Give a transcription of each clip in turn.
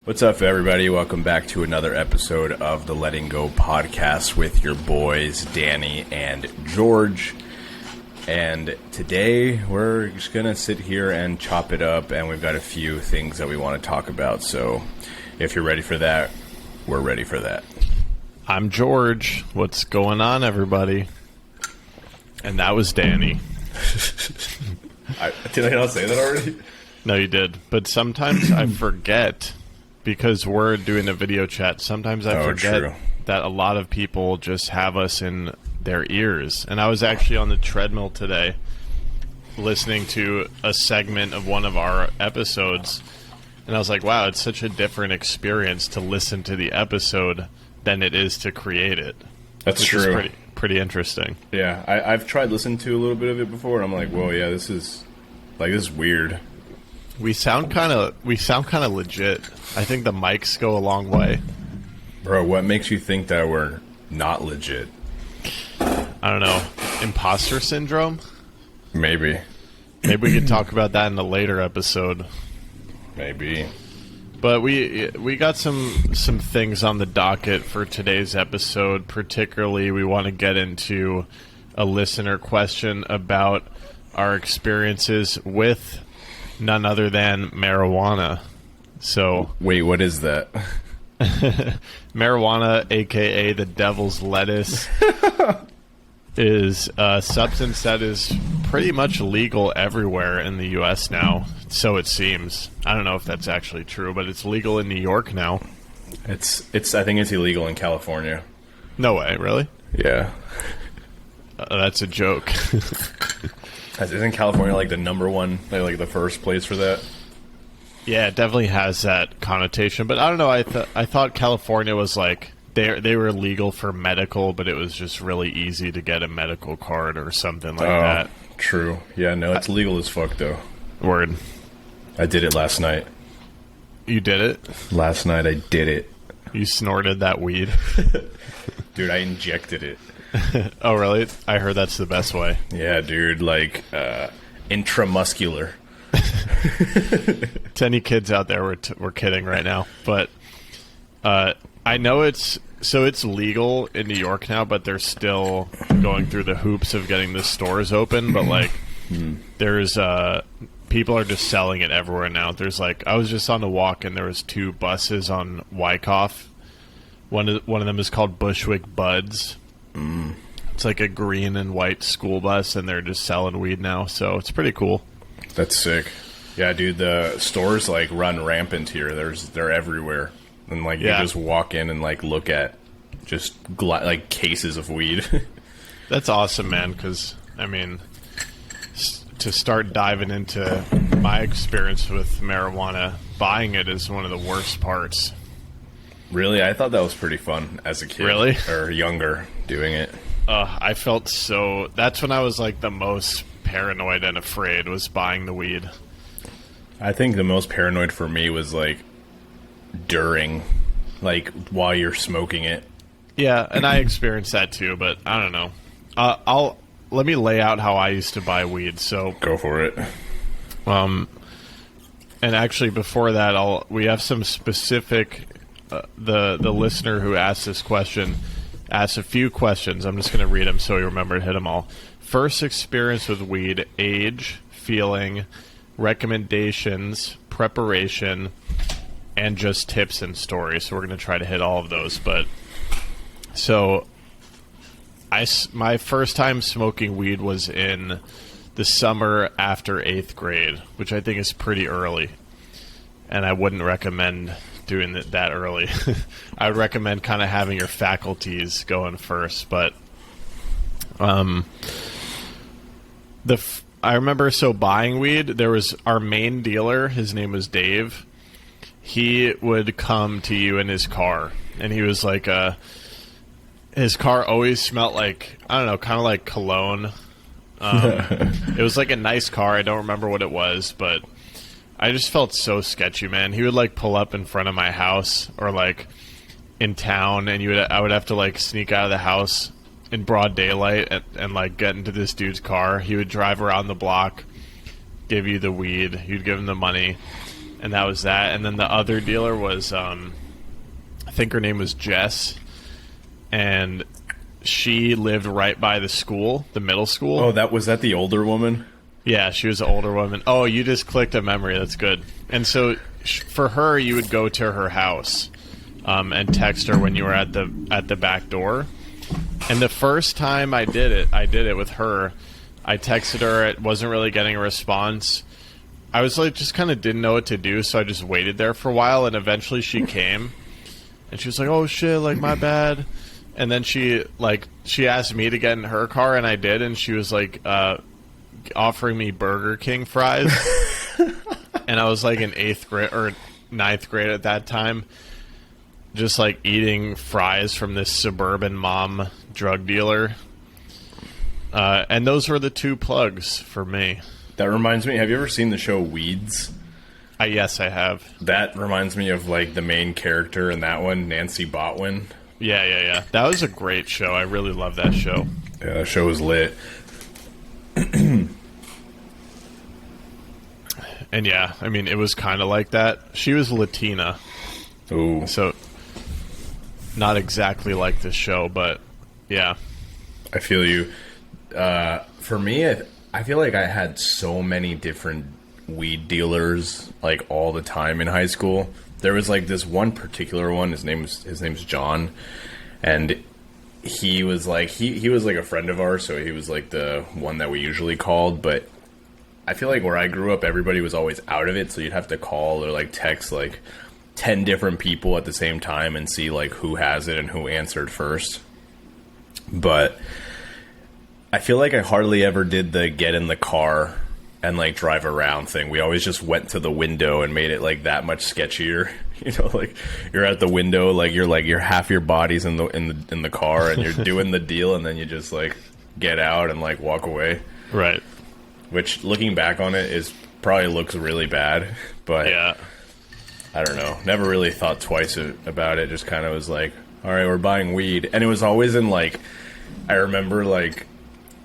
What's up, everybody? Welcome back to another episode of the Letting Go podcast with your boys, Danny and George. And today, we're just going to sit here and chop it up, and we've got a few things that we want to talk about. So, if you're ready for that, we're ready for that. I'm George. What's going on, everybody? And that was Danny. Did I not say that already? No, you did. But sometimes I forget... Because we're doing a video chat, sometimes I forget that a lot of people just have us in their ears. And I was actually on the treadmill today listening to a segment of one of our episodes, and I was like, wow, it's such a different experience to listen to the episode than it is to create it. That's true. Is pretty interesting. Yeah, I've tried listening to a little bit of it before, and I'm like, whoa, yeah, this is weird. We sound kind of legit. I think the mics go a long way. Bro, what makes you think that we're not legit? I don't know. Imposter syndrome? Maybe we could talk about that in a later episode. Maybe. But we got some things on the docket for today's episode. Particularly, we want to get into a listener question about our experiences with none other than marijuana. So wait, what is that? Marijuana, aka the devil's lettuce, is a substance that is pretty much legal everywhere in the U.S. now. So it seems. I don't know if that's actually true, but it's legal in New York now. It's. I think it's illegal in California. No way, really? Yeah. That's a joke. Isn't California like the number one, like the first place for that? Yeah, it definitely has that connotation. But I don't know. I thought California was like they were legal for medical, but it was just really easy to get a medical card or something like that. True. Yeah, no, it's legal as fuck though. Word. I did it last night. You did it? Last night I did it. You snorted that weed? Dude, I injected it. Oh, really? I heard that's the best way. Yeah, dude, like intramuscular. To any kids out there, we're kidding right now. But I know it's legal in New York now, but they're still going through the hoops of getting the stores open. But like, there's people are just selling it everywhere now. There's like, I was just on a walk and there was 2 buses on Wyckoff. One of them is called Bushwick Buds. It's like a green and white school bus, and they're just selling weed now, so it's pretty cool. That's sick. Yeah, dude, the stores like run rampant here. They're everywhere, and like you just walk in and like look at just like cases of weed. That's awesome, man. Because I mean, to start diving into my experience with marijuana, buying it is one of the worst parts. Really? I thought that was pretty fun as a kid. Really? Or younger, doing it. I felt so... That's when I was, like, the most paranoid and afraid, was buying the weed. I think the most paranoid for me was, like, during, like, while you're smoking it. Yeah, and I experienced that, too, but I don't know. Let me lay out how I used to buy weed, so... Go for it. And actually, before that, we have some specific... The listener who asked this question asked a few questions. I'm just going to read them so you remember to hit them all. First experience with weed, age, feeling, recommendations, preparation, and just tips and stories. So we're going to try to hit all of those. But so my first time smoking weed was in the summer after 8th grade, which I think is pretty early. And I wouldn't recommend doing that early. I would recommend kind of having your faculties going first. But I remember buying weed. There was our main dealer. His name was Dave. He would come to you in his car, and he was like, his car always smelled like, I don't know, kind of like cologne. It was like a nice car. I don't remember what it was, but I just felt so sketchy, man. He would like pull up in front of my house or like in town, and I would have to like sneak out of the house in broad daylight and like get into this dude's car. He would drive around the block, give you the weed, you'd give him the money, and that was that. And then the other dealer was, I think her name was Jess, and she lived right by the school, the middle school. Oh, was that the older woman? Yeah, she was an older woman. Oh, you just clicked a memory. That's good. And so for her, you would go to her house and text her when you were at the back door. And the first time I did it with her. I texted her. It wasn't really getting a response. I was like, just kind of didn't know what to do, so I just waited there for a while, and eventually she came. And she was like, oh, shit, like, my bad. And then she asked me to get in her car, and I did, and she was, like, offering me Burger King fries. And I was, like, in 8th grade, or 9th grade at that time, just, like, eating fries from this suburban mom drug dealer. And those were the 2 plugs for me. That reminds me, have you ever seen the show Weeds? Yes, I have. That reminds me of, like, the main character in that one, Nancy Botwin. Yeah. That was a great show. I really love that show. Yeah, that show was lit. And yeah, I mean, it was kind of like that. She was Latina. Ooh. So, not exactly like this show, but yeah. I feel you. For me, I feel like I had so many different weed dealers, like, all the time in high school. There was, like, this one particular one. His name's John, and he was like he was like a friend of ours, so he was like the one that we usually called. But I feel like where I grew up, everybody was always out of it, so you'd have to call or, like, text, like, 10 different people at the same time and see, like, who has it and who answered first. But I feel like I hardly ever did the get in the car and, like, drive around thing. We always just went to the window and made it, like, that much sketchier. You know, like, you're at the window, you're half your body's in the car, and you're doing the deal, and then you just, like, get out and, like, walk away. Right. Which, looking back on it, probably looks really bad. But yeah, I don't know. Never really thought twice about it. Just kind of was like, all right, we're buying weed. And it was always in, like, I remember, like,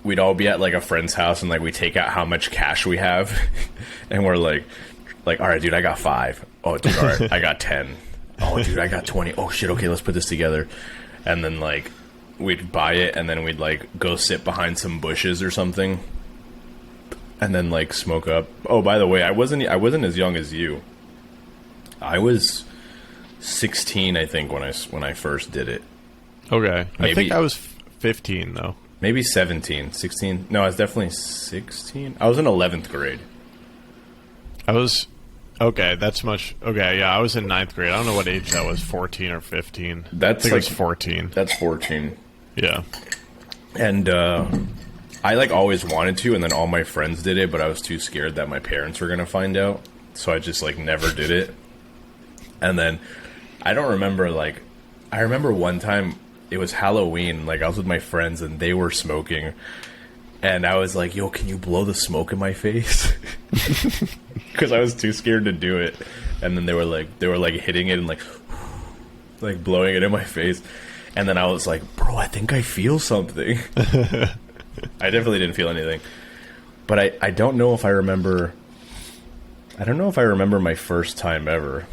we'd all be at, like, a friend's house, and, like, we take out how much cash we have, and we're like, all right, dude, I got 5. Oh, dude, all right, I got 10. Oh, dude, I got 20. Oh, shit, okay, let's put this together. And then, like, we'd buy it, and then we'd, like, go sit behind some bushes or something, and then, like, smoke up. Oh, by the way, I wasn't as young as you. I was 16, I think, when I first did it. Okay. Maybe, I think I was 15, though. Maybe 17, 16. No, I was definitely 16. I was in 11th grade. Okay, that's much... Okay, yeah, I was in 9th grade. I don't know what age that was, 14 or 15. I think it was 14. That's 14. Yeah. And I, like, always wanted to, and then all my friends did it, but I was too scared that my parents were going to find out. So I just, like, never did it. And then I don't remember, like... I remember one time... It was Halloween, like, I was with my friends, and they were smoking, and I was like, yo, can you blow the smoke in my face? Because I was too scared to do it, and then they were like hitting it and, like blowing it in my face, and then I was like, bro, I think I feel something. I definitely didn't feel anything, but I don't know if I remember my first time ever.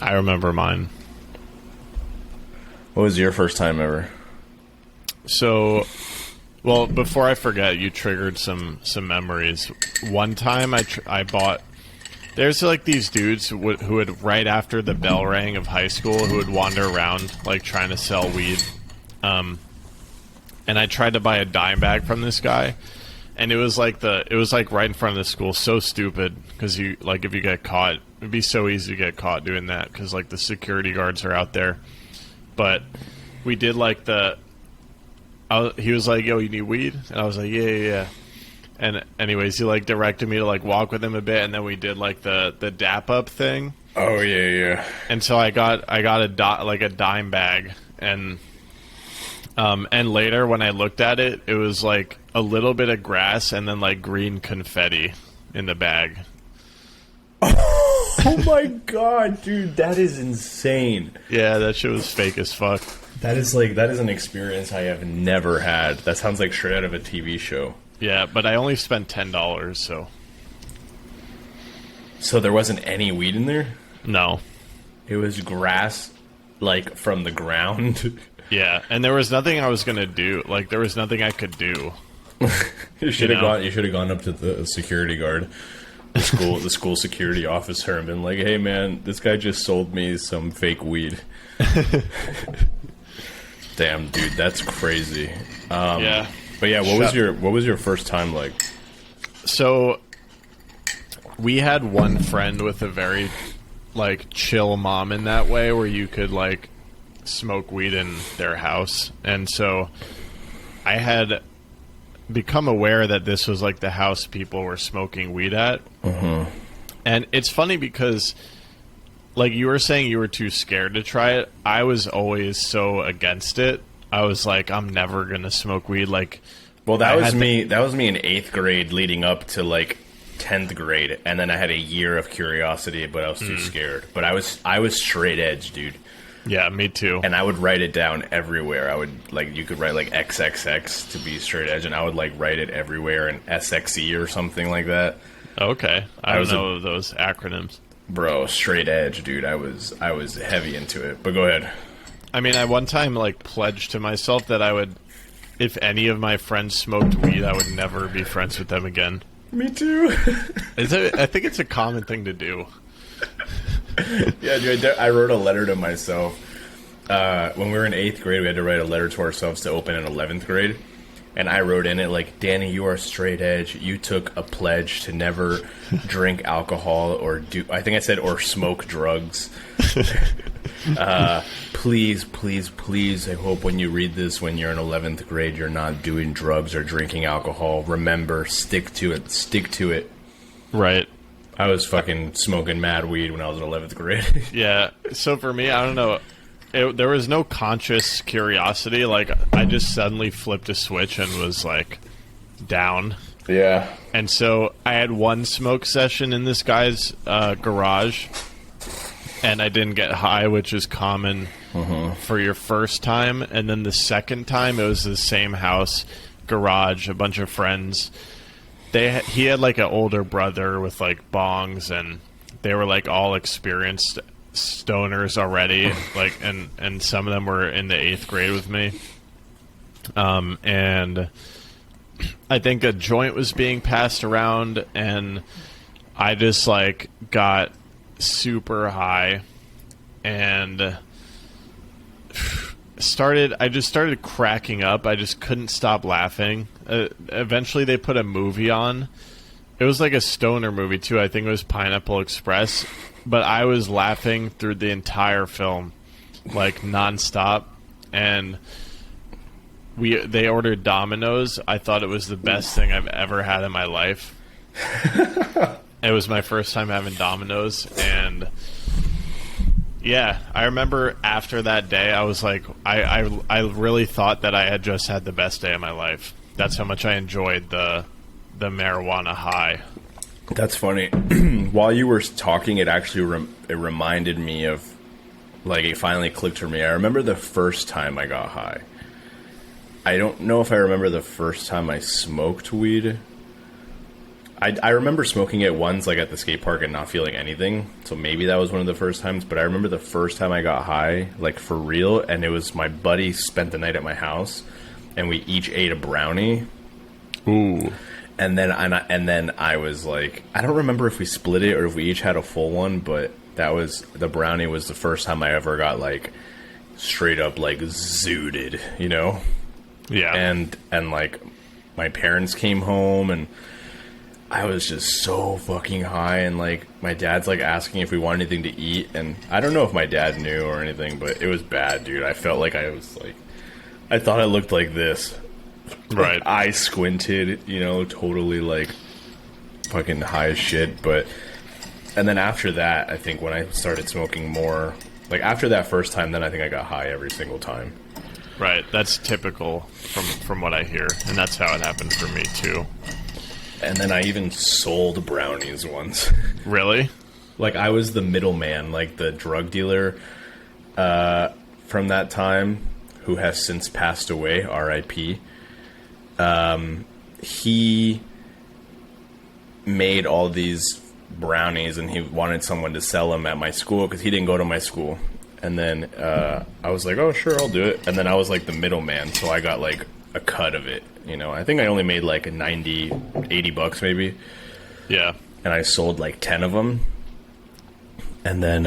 I remember mine. What was your first time ever? So, well, before I forget, you triggered some memories. One time I bought... There's, like, these dudes who would, right after the bell rang of high school, who would wander around, like, trying to sell weed. And I tried to buy a dime bag from this guy, and it was like right in front of the school. So stupid, because if you get caught, it'd be so easy to get caught doing that, because, like, the security guards are out there. But we did, like, he was like, yo, you need weed? And I was like, yeah. And anyways, he, like, directed me to, like, walk with him a bit, and then we did, like, the dap up thing. Oh, yeah. And so I got a dime bag, and later when I looked at it, it was, like, a little bit of grass and then, like, green confetti in the bag. Oh my god, dude, that is insane. Yeah, that shit was fake as fuck. That is an experience I have never had. That sounds like straight out of a TV show. Yeah, but I only spent $10, so... So there wasn't any weed in there? No. It was grass, like, from the ground. Yeah, and there was nothing I was gonna do. Like, there was nothing I could do. You should have gone up to the security guard, the school security officer, and been like, "Hey, man, this guy just sold me some fake weed." Damn, dude, that's crazy. Yeah. But yeah, what was your first time like? So, we had one friend with a very, like, chill mom in that way, where you could, like, smoke weed in their house. And so, I had become aware that this was, like, the house people were smoking weed at. Mm-hmm. And it's funny because, like, you were saying you were too scared to try it. I was always so against it. I was like, I'm never gonna smoke weed. Like, well, that was me. That was me in 8th grade, leading up to like 10th grade, and then I had a year of curiosity, but I was too scared. But I was straight edge, dude. Yeah, me too. And I would write it down everywhere. I would, like, you could write like XXX to be straight edge, and I would like write it everywhere in SXE or something like that. Okay, I don't know those acronyms. Bro, straight edge, dude. I was heavy into it. But go ahead. I mean, I one time, like, pledged to myself that I would, if any of my friends smoked weed, I would never be friends with them again. Me too. I think it's a common thing to do. Yeah, dude, I wrote a letter to myself. When we were in 8th grade, we had to write a letter to ourselves to open in 11th grade. And I wrote in it, like, Danny, you are straight edge. You took a pledge to never drink alcohol or I think I said, or smoke drugs. Please, please, please, I hope when you read this, when you're in 11th grade, you're not doing drugs or drinking alcohol. Remember, stick to it. Stick to it. Right. I was fucking smoking mad weed when I was in 11th grade. Yeah. So for me, I don't know. There was no conscious curiosity. Like, I just suddenly flipped a switch and was, like, down. Yeah. And so I had one smoke session in this guy's garage, and I didn't get high, which is common for your first time. And then the second time, it was the same house, garage, a bunch of friends. He had, like, an older brother with, like, bongs, and they were, like, all experienced stoners already, like, and some of them were in the 8th grade with me. And I think a joint was being passed around, and I just, like, got super high and I just started cracking up. I just couldn't stop laughing. Eventually they put a movie on. It was like a stoner movie too. I think it was Pineapple Express, but I was laughing through the entire film, like, nonstop. And they ordered Domino's. I thought it was the best thing I've ever had in my life. It was my first time having Domino's, and yeah, I remember after that day, I was like, I really thought that I had just had the best day of my life. That's how much I enjoyed the marijuana high. That's funny. While you were talking, it actually it reminded me of, like, it finally clicked for me. I remember the first time I got high. I don't know if I remember the first time I smoked weed. I remember smoking it once, like, at the skate park and not feeling anything. So maybe that was one of the first times. But I remember the first time I got high, like, for real. And it was my buddy spent the night at my house, and we each ate a brownie. Ooh. And then I was like, I don't remember if we split it or if we each had a full one, but the brownie was the first time I ever got, like, straight up, like, zooted, you know? Yeah. And like, my parents came home, and I was just so fucking high, and, like, my dad's, like, asking if we want anything to eat, and I don't know if my dad knew or anything, but it was bad, dude. I felt like I was, like, I thought I looked like this. Right. Like, I squinted, you know, totally, like, fucking high as shit, but... And then after that, I think when I started smoking more... Like, after that first time, then I think I got high every single time. Right. That's typical from what I hear, and that's how it happened for me, too. And then I even sold brownies once. Really? Like, I was the middleman, like, the drug dealer from that time, who has since passed away, R.I.P. He made all these brownies, and he wanted someone to sell them at my school because he didn't go to my school. And then I was like, oh, sure, I'll do it. And then I was like the middleman, so I got like a cut of it. You know, I think I only made like $80 maybe. Yeah. And I sold like 10 of them. And then,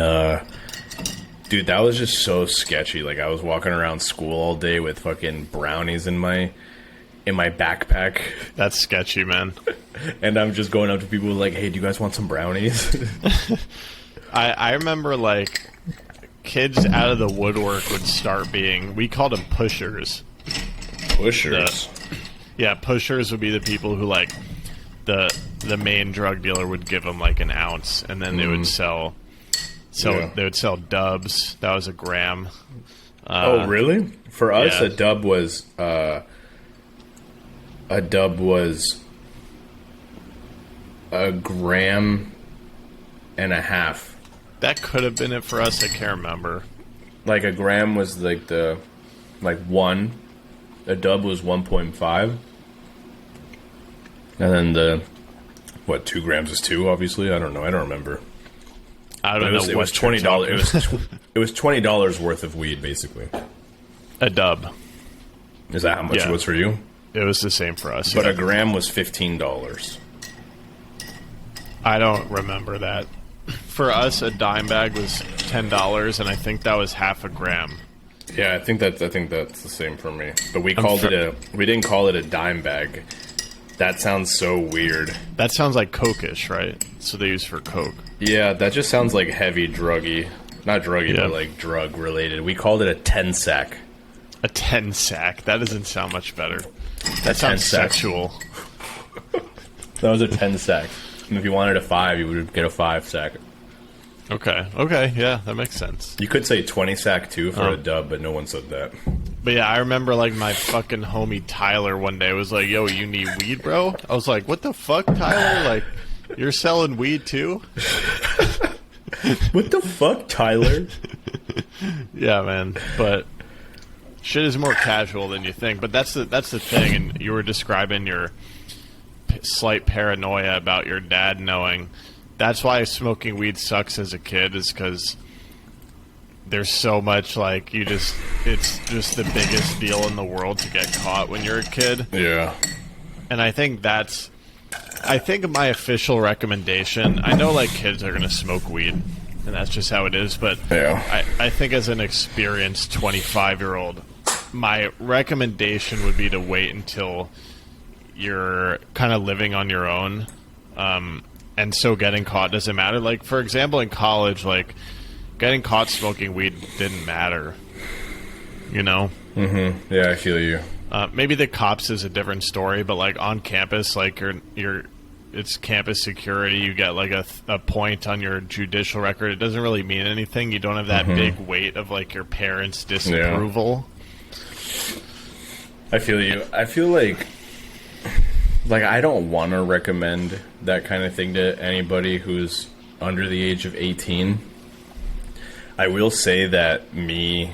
dude, that was just so sketchy. Like, I was walking around school all day with fucking brownies in my backpack. That's sketchy, man. And I'm just going up to people like, hey, do you guys want some brownies? I remember, like, kids out of the woodwork would start being, we called them pushers. Pushers? Yeah, pushers would be the people who, like, the main drug dealer would give them, like, an ounce, and then they would sell... So they would sell dubs. That was a gram. Oh, really? For us, yeah. a dub was a gram and a half. That could have been it for us. I can't remember. Like a gram was like one. A dub was 1.5. And then 2 grams is 2, obviously? I don't know. I don't remember. I don't know. It was $20. It was $20 worth of weed, basically. A dub. Is that how much it was for you? It was the same for us. But a gram was $15. I don't remember that. For us, a dime bag was $10, and I think that was half a gram. Yeah, I think that's the same for me. But we didn't call it a dime bag. That sounds so weird. That sounds like coke-ish, right? So they use for coke. Yeah, that just sounds like heavy druggy. Not druggy, but like drug related. We called it a 10 sack. A 10 sack? That doesn't sound much better. That sounds sexual. That was a 10 sack. And if you wanted a 5, you would get a 5 sack. Okay, yeah, that makes sense. You could say 20 sack too for a dub, but no one said that. But yeah, I remember like my fucking homie Tyler one day was like, yo, you need weed, bro? I was like, what the fuck, Tyler? Like, you're selling weed too? What the fuck, Tyler? Yeah, man. But shit is more casual than you think. But that's the thing. And you were describing your slight paranoia about your dad knowing. That's why smoking weed sucks as a kid, is because there's so much, like, it's just the biggest deal in the world to get caught when you're a kid. Yeah. And I think my official recommendation, I know, like, kids are going to smoke weed, and that's just how it is, but yeah. I think as an experienced 25-year-old, my recommendation would be to wait until you're kind of living on your own, and so getting caught doesn't matter. Like, for example, in college, like, getting caught smoking weed didn't matter, you know? Mm-hmm. Yeah, I feel you. Maybe the cops is a different story, but, like, on campus, like, it's campus security. You get, like, a point on your judicial record. It doesn't really mean anything. You don't have that big weight of, like, your parents' disapproval. Yeah. I feel you. I feel like I don't want to recommend that kind of thing to anybody who's under the age of 18. I will say that me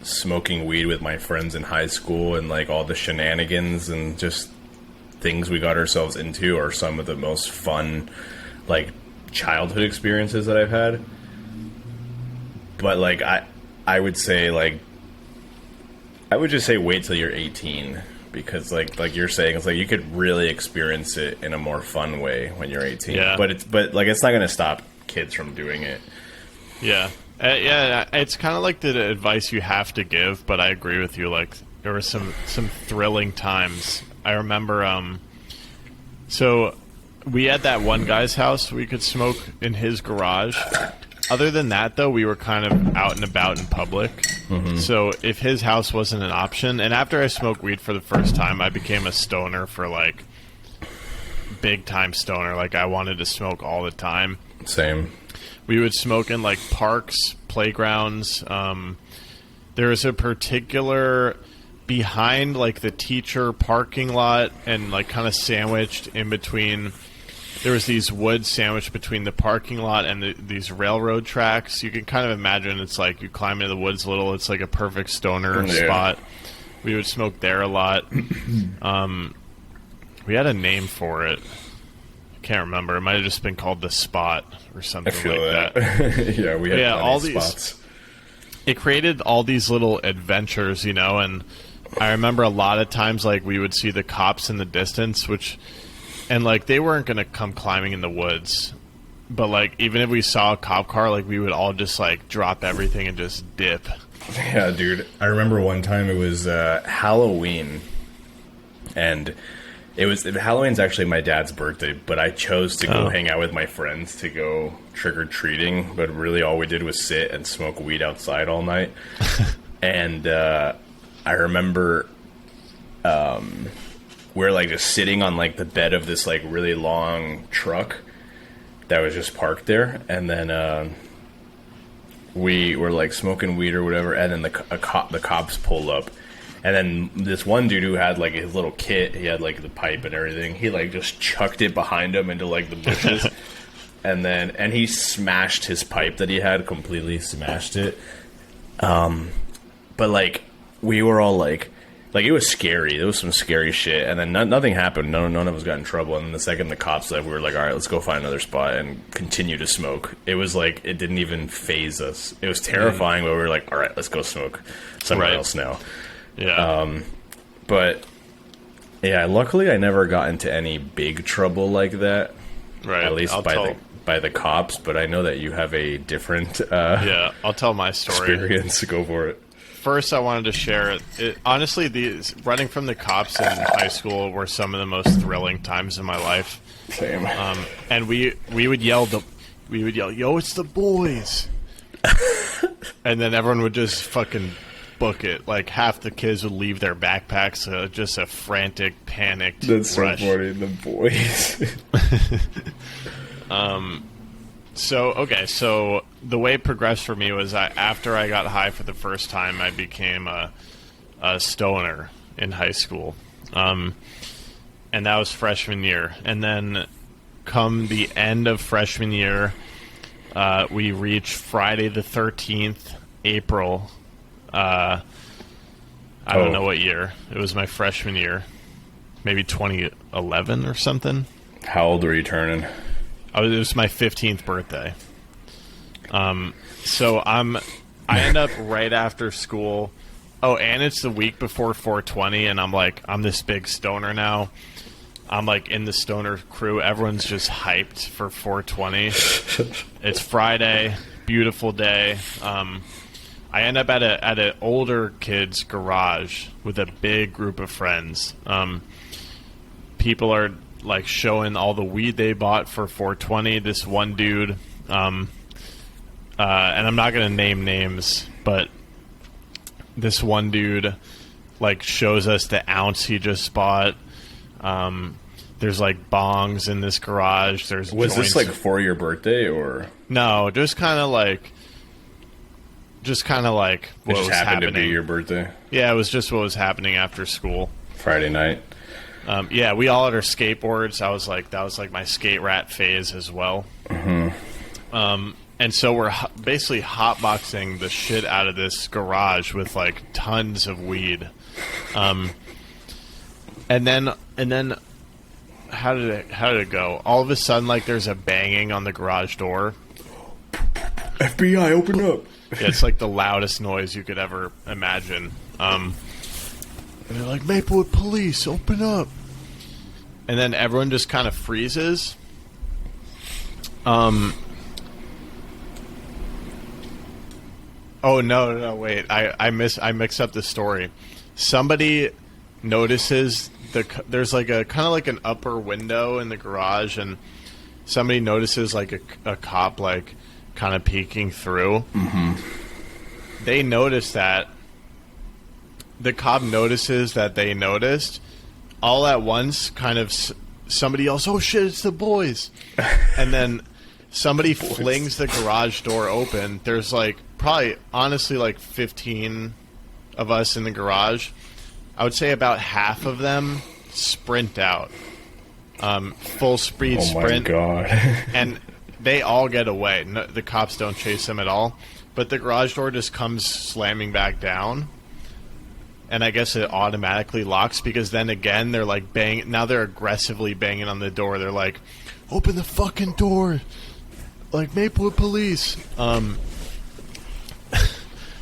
smoking weed with my friends in high school and, like, all the shenanigans and just things we got ourselves into are some of the most fun, like, childhood experiences that I've had. But, like, I would say, like, I would just say wait till you're 18. Because, like you're saying, it's like you could really experience it in a more fun way when you're 18. Yeah. But it's not going to stop kids from doing it. Yeah. Yeah, it's kind of like the advice you have to give, but I agree with you. Like, there were some thrilling times. I remember, so we had that one guy's house we could smoke in his garage. Other than that, though, we were kind of out and about in public. Mm-hmm. So if his house wasn't an option, and after I smoked weed for the first time, I became a stoner for, like, big-time stoner. Like, I wanted to smoke all the time. Same. We would smoke in, like, parks, playgrounds. There was a particular behind, like, the teacher parking lot and, like, kind of sandwiched in between. There was these woods sandwiched between the parking lot and these railroad tracks. You can kind of imagine it's like you climb into the woods a little. It's like a perfect stoner spot. We would smoke there a lot. We had a name for it. I can't remember. It might have just been called The Spot or something I feel like that. Yeah, we had all these these spots. It created all these little adventures, and I remember a lot of times, like, we would see the cops in the distance, and, like, they weren't going to come climbing in the woods. But, like, even if we saw a cop car, like, we would all just, like, drop everything and just dip. Yeah, dude. I remember one time it was Halloween, and Halloween's actually my dad's birthday, but I chose to go hang out with my friends to go trick-or-treating, but really all we did was sit and smoke weed outside all night. And I remember we were, like, just sitting on, like, the bed of this, like, really long truck that was just parked there, and then we were, like, smoking weed or whatever, and then the cops pulled up, and then this one dude who had, like, his little kit, he had, like, the pipe and everything, he, like, just chucked it behind him into, like, the bushes, and he smashed his pipe that he had, completely smashed it, but, like, we were all, like, it was scary. There was some scary shit, and then nothing happened. None of us got in trouble. And then the second the cops left, we were like, all right, let's go find another spot and continue to smoke. It was like, it didn't even faze us. It was terrifying, but we were like, all right, let's go smoke somewhere else now. Yeah. But, yeah, luckily I never got into any big trouble like that. Right. At least by the cops, but I know that you have a different I'll tell my story. experience. Go for it. First, I wanted to share it. Honestly, these running from the cops in high school were some of the most thrilling times in my life. Same. And we would yell, "Yo, it's the boys!" And then everyone would just fucking book it. Like, half the kids would leave their backpacks, just a frantic, panicked That's rush. so funny, the boys. So the way it progressed for me was after I got high for the first time, I became a stoner in high school. And that was freshman year. And then come the end of freshman year, we reached Friday the 13th, April. I don't know what year. It was my freshman year. Maybe 2011 or something. How old were you turning? It was my 15th birthday. So I end up right after school. Oh, and it's the week before 420, and I'm this big stoner now. I'm, like, in the stoner crew. Everyone's just hyped for 420. It's Friday, beautiful day. I end up at an older kid's garage with a big group of friends. People are, like, showing all the weed they bought for 420. This one dude, and I'm not going to name names, but this one dude, like, shows us the ounce he just bought. There's, like, bongs in this garage. There's Was joints. this, like, for your birthday, or? No, just kind of like what It just was happened happening. to be your birthday? Yeah, it was just what was happening after school. Friday night? Yeah, we all had our skateboards. That was like my skate rat phase as well. Mm-hmm. And so we're basically hotboxing the shit out of this garage with, like, tons of weed. And then how did it go? All of a sudden, like, there's a banging on the garage door. FBI, open up! Yeah, it's like the loudest noise you could ever imagine. And they're like, Maplewood police, open up. And then everyone just kind of freezes. Oh, no, wait. I mixed up the story. Somebody notices there's like a kind of like an upper window in the garage, and somebody notices, like, a cop, like, kind of peeking through. Mm-hmm. They notice that. The cop notices that they noticed. All at once, kind of, somebody yells, "Oh shit, it's the boys!" And then somebody flings the garage door open. There's, like, probably, honestly, like 15 of us in the garage. I would say about half of them sprint out. Full speed sprint. Oh my god. And they all get away. No, the cops don't chase them at all. But the garage door just comes slamming back down. And I guess it automatically locks, because then again, they're, like, banging. Now they're aggressively banging on the door. They're like, open the fucking door, like Maplewood Police.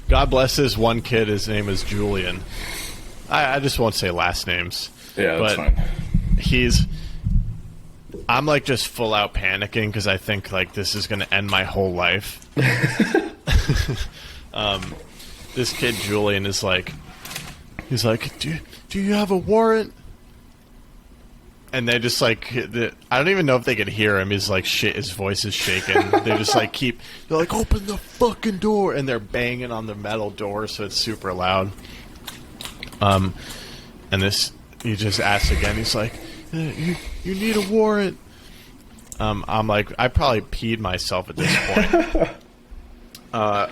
God bless this one kid. His name is Julian. I just won't say last names. Yeah, that's fine. I'm like just full out panicking because I think like this is going to end my whole life. This kid Julian is like, he's like, do you have a warrant? And they just like, I don't even know if they could hear him. He's like, shit, his voice is shaking. They just like they're like, open the fucking door, and they're banging on the metal door, so it's super loud. And he just asks again. He's like, you need a warrant. I'm like, I probably peed myself at this point.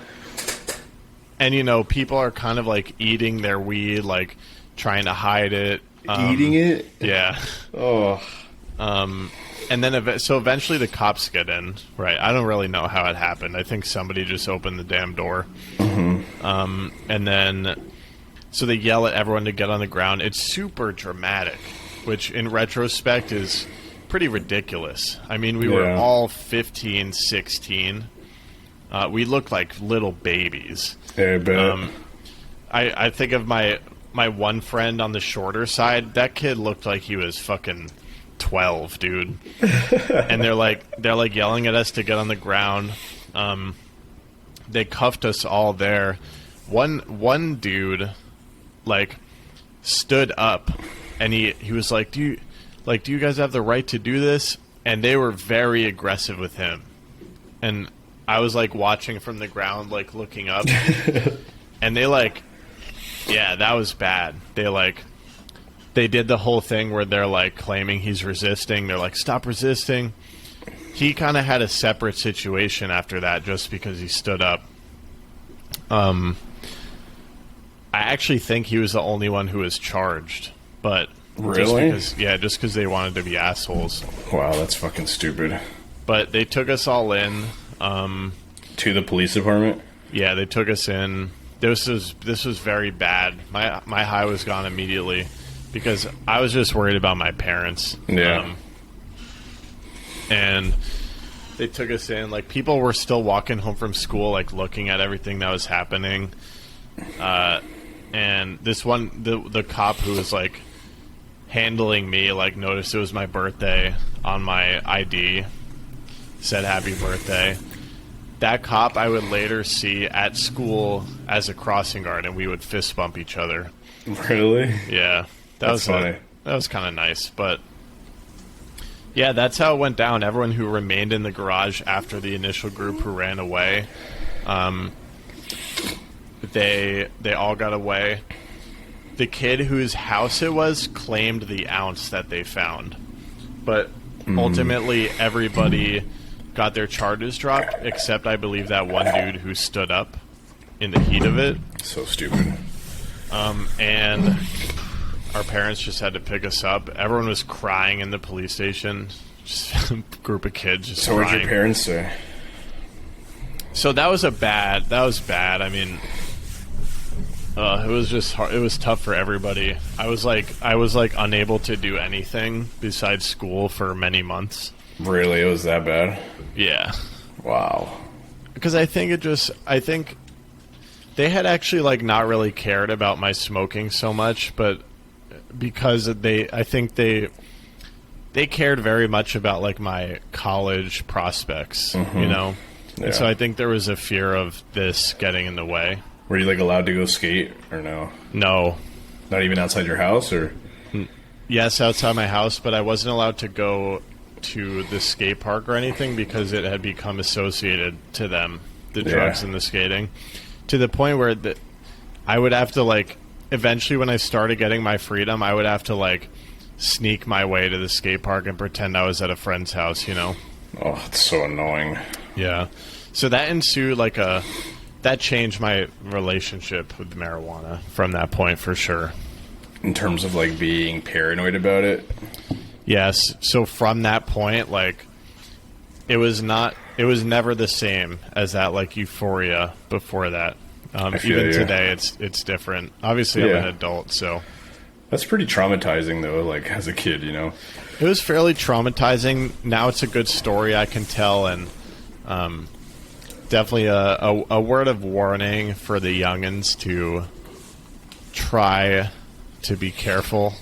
And you know, people are kind of like eating their weed, like trying to hide it. Eating it? Yeah. Oh. And then so eventually the cops get in. Right. I don't really know how it happened. I think somebody just opened the damn door. Mm-hmm. And then so they yell at everyone to get on the ground. It's super dramatic, which in retrospect is pretty ridiculous. I mean, we were all 15, 16. We looked like little babies. Yeah, I bet. I think of my one friend on the shorter side. That kid looked like he was fucking 12, dude. And they're like yelling at us to get on the ground. They cuffed us all there. One dude like stood up and he was like, do you guys have the right to do this? And they were very aggressive with him. And I was like watching from the ground, like looking up. And they like, yeah, that was bad. They did the whole thing where they're like claiming he's resisting. They're like, stop resisting. He kind of had a separate situation after that just because he stood up. I actually think he was the only one who was charged, but really, just because they wanted to be assholes. Wow, that's fucking stupid. But they took us all in to the police department. Yeah, they took us in. This was very bad. My high was gone immediately because I was just worried about my parents. Yeah. And they took us in. Like, people were still walking home from school, like, looking at everything that was happening. And this one, the cop who was, like, handling me, like, noticed it was my birthday on my ID, said happy birthday. That cop I would later see at school as a crossing guard, and we would fist bump each other. Really? Yeah. That's funny. That was kind of nice, but... yeah, that's how it went down. Everyone who remained in the garage after the initial group who ran away, they all got away. The kid whose house it was claimed the ounce that they found. But ultimately, everybody got their charges dropped, except I believe that one dude who stood up in the heat of it. So stupid. And our parents just had to pick us up. Everyone was crying in the police station. Just a group of kids just So crying. what did your parents say? So that was bad. I mean, it was just hard. It was tough for everybody. I was like unable to do anything besides school for many months. Really? It was that bad? Yeah. Wow. Because I think they had actually like not really cared about my smoking so much, but because I think they cared very much about like my college prospects, you know? Yeah. And so I think there was a fear of this getting in the way. Were you like allowed to go skate or no? No. Not even outside your house, or? Yes, outside my house, but I wasn't allowed to go to the skate park or anything because it had become associated to them, the drugs and the skating, to the point where I would have to like, eventually when I started getting my freedom, I would have to like sneak my way to the skate park and pretend I was at a friend's house, you know? Oh, it's so annoying. Yeah. So that ensued that changed my relationship with marijuana from that point for sure. In terms of like being paranoid about it? Yes. So from that point, like, it was never the same as that like euphoria before that. Even today, it's different. Obviously, I'm an adult, so. That's pretty traumatizing, though, like, as a kid, you know? It was fairly traumatizing. Now it's a good story I can tell, and definitely a word of warning for the youngins to try to be careful.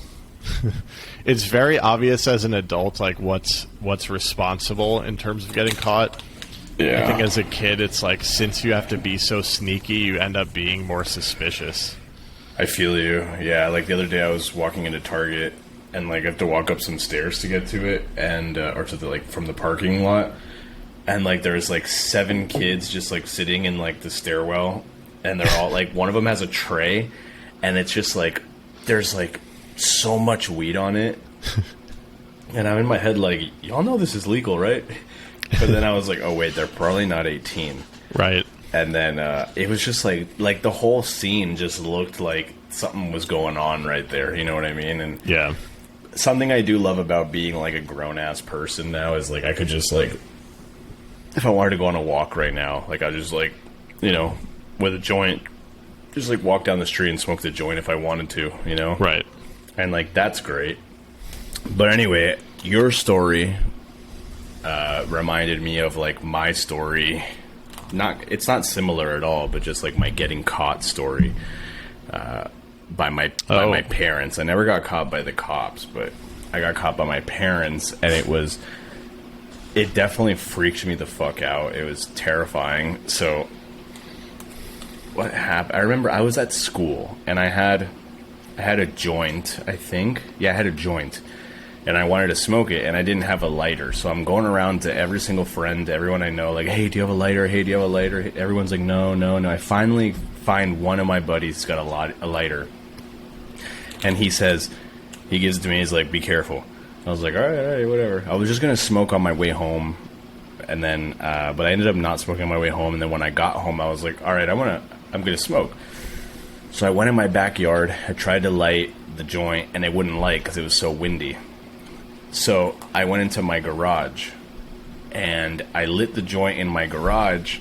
It's very obvious as an adult, like, what's responsible in terms of getting caught. Yeah. I think as a kid, it's like, since you have to be so sneaky, you end up being more suspicious. I feel you. Yeah, like the other day I was walking into Target and like I have to walk up some stairs to get to it and or to the like from the parking lot, and like there's like 7 kids just like sitting in like the stairwell, and they're all like, one of them has a tray and it's just like there's like so much weed on it. And I'm in my head like, y'all know this is legal, right? But then I was like, oh wait, they're probably not 18. Right. And then it was just like the whole scene just looked like something was going on right there. You know what I mean? And yeah, something I do love about being like a grown ass person now is like I could just like, if I wanted to go on a walk right now, like I just like, you know, with a joint, just like walk down the street and smoke the joint if I wanted to, you know? right. And like that's great. But anyway, your story reminded me of like my story. It's not similar at all, but just like my getting caught story by my parents. I never got caught by the cops, but I got caught by my parents, and it definitely freaked me the fuck out. It was terrifying. So what happened? I remember I was at school and I had a joint, I think. Yeah, I had a joint. And I wanted to smoke it, and I didn't have a lighter. So I'm going around to every single friend, everyone I know, like, hey, do you have a lighter? Hey, do you have a lighter? Everyone's like, no. I finally find one of my buddies who's got a lighter. And he gives it to me, he's like, be careful. I was like, all right, whatever. I was just going to smoke on my way home. And then, but I ended up not smoking on my way home. And then when I got home, I was like, all right, I'm going to smoke. So I went in my backyard. I tried to light the joint, and it wouldn't light because it was so windy. So I went into my garage and I lit the joint in my garage,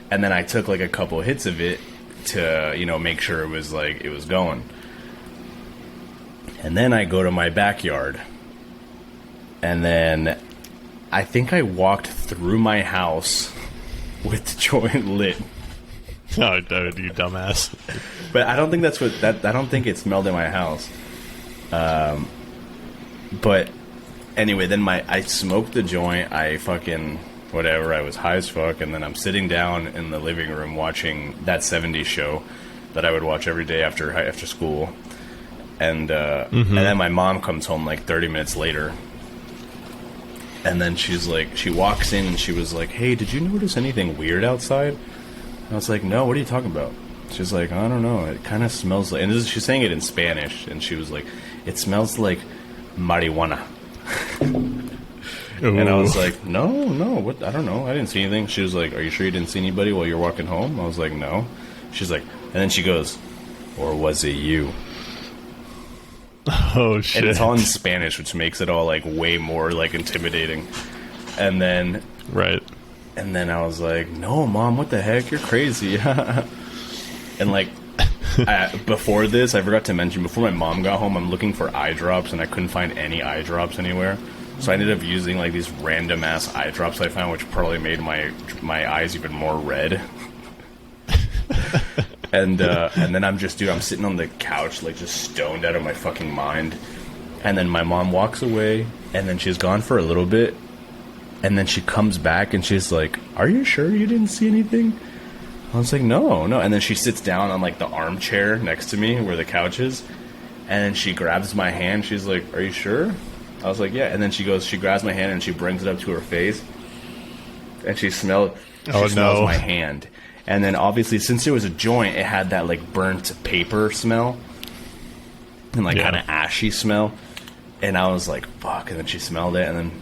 and then I took like a couple hits of it to, you know, make sure it was going. And then I go to my backyard, and then I think I walked through my house with the joint lit. Oh, dude, you dumbass. But I don't think I don't think it smelled in my house. But anyway, then I smoked the joint, I fucking, whatever, I was high as fuck, and then I'm sitting down in the living room watching that 70s show that I would watch every day after school, and then my mom comes home like 30 minutes later, and then she walks in and she was like, hey, did you notice anything weird outside? And I was like, no, what are you talking about? She's like, I don't know, it kind of smells like, and she's saying it in Spanish, and she was like, it smells like marijuana. And I was like, no, what? I don't know. I didn't see anything. She was like, are you sure you didn't see anybody while you're walking home? I was like, no. She's like, and then she goes, or was it you? Oh, shit. And it's all in Spanish, which makes it all like way more like intimidating. And then, right. And then I was like, no, Mom, what the heck? You're crazy. And like, before this, I forgot to mention, before my mom got home, I'm looking for eye drops, and I couldn't find any eye drops anywhere. So I ended up using like these random ass eye drops I found, which probably made my eyes even more red. And then I'm sitting on the couch, like just stoned out of my fucking mind. And then my mom walks away, and then she's gone for a little bit, and then she comes back and she's like, are you sure you didn't see anything? I was like, no. And then she sits down on like the armchair next to me where the couch is, and then she grabs my hand. She's like, are you sure? I was like, yeah. And then she grabs my hand and she brings it up to her face, and she smells my hand. And then obviously, since it was a joint, it had that like burnt paper smell and like kind of ashy smell. And I was like, fuck. And then she smelled it, and then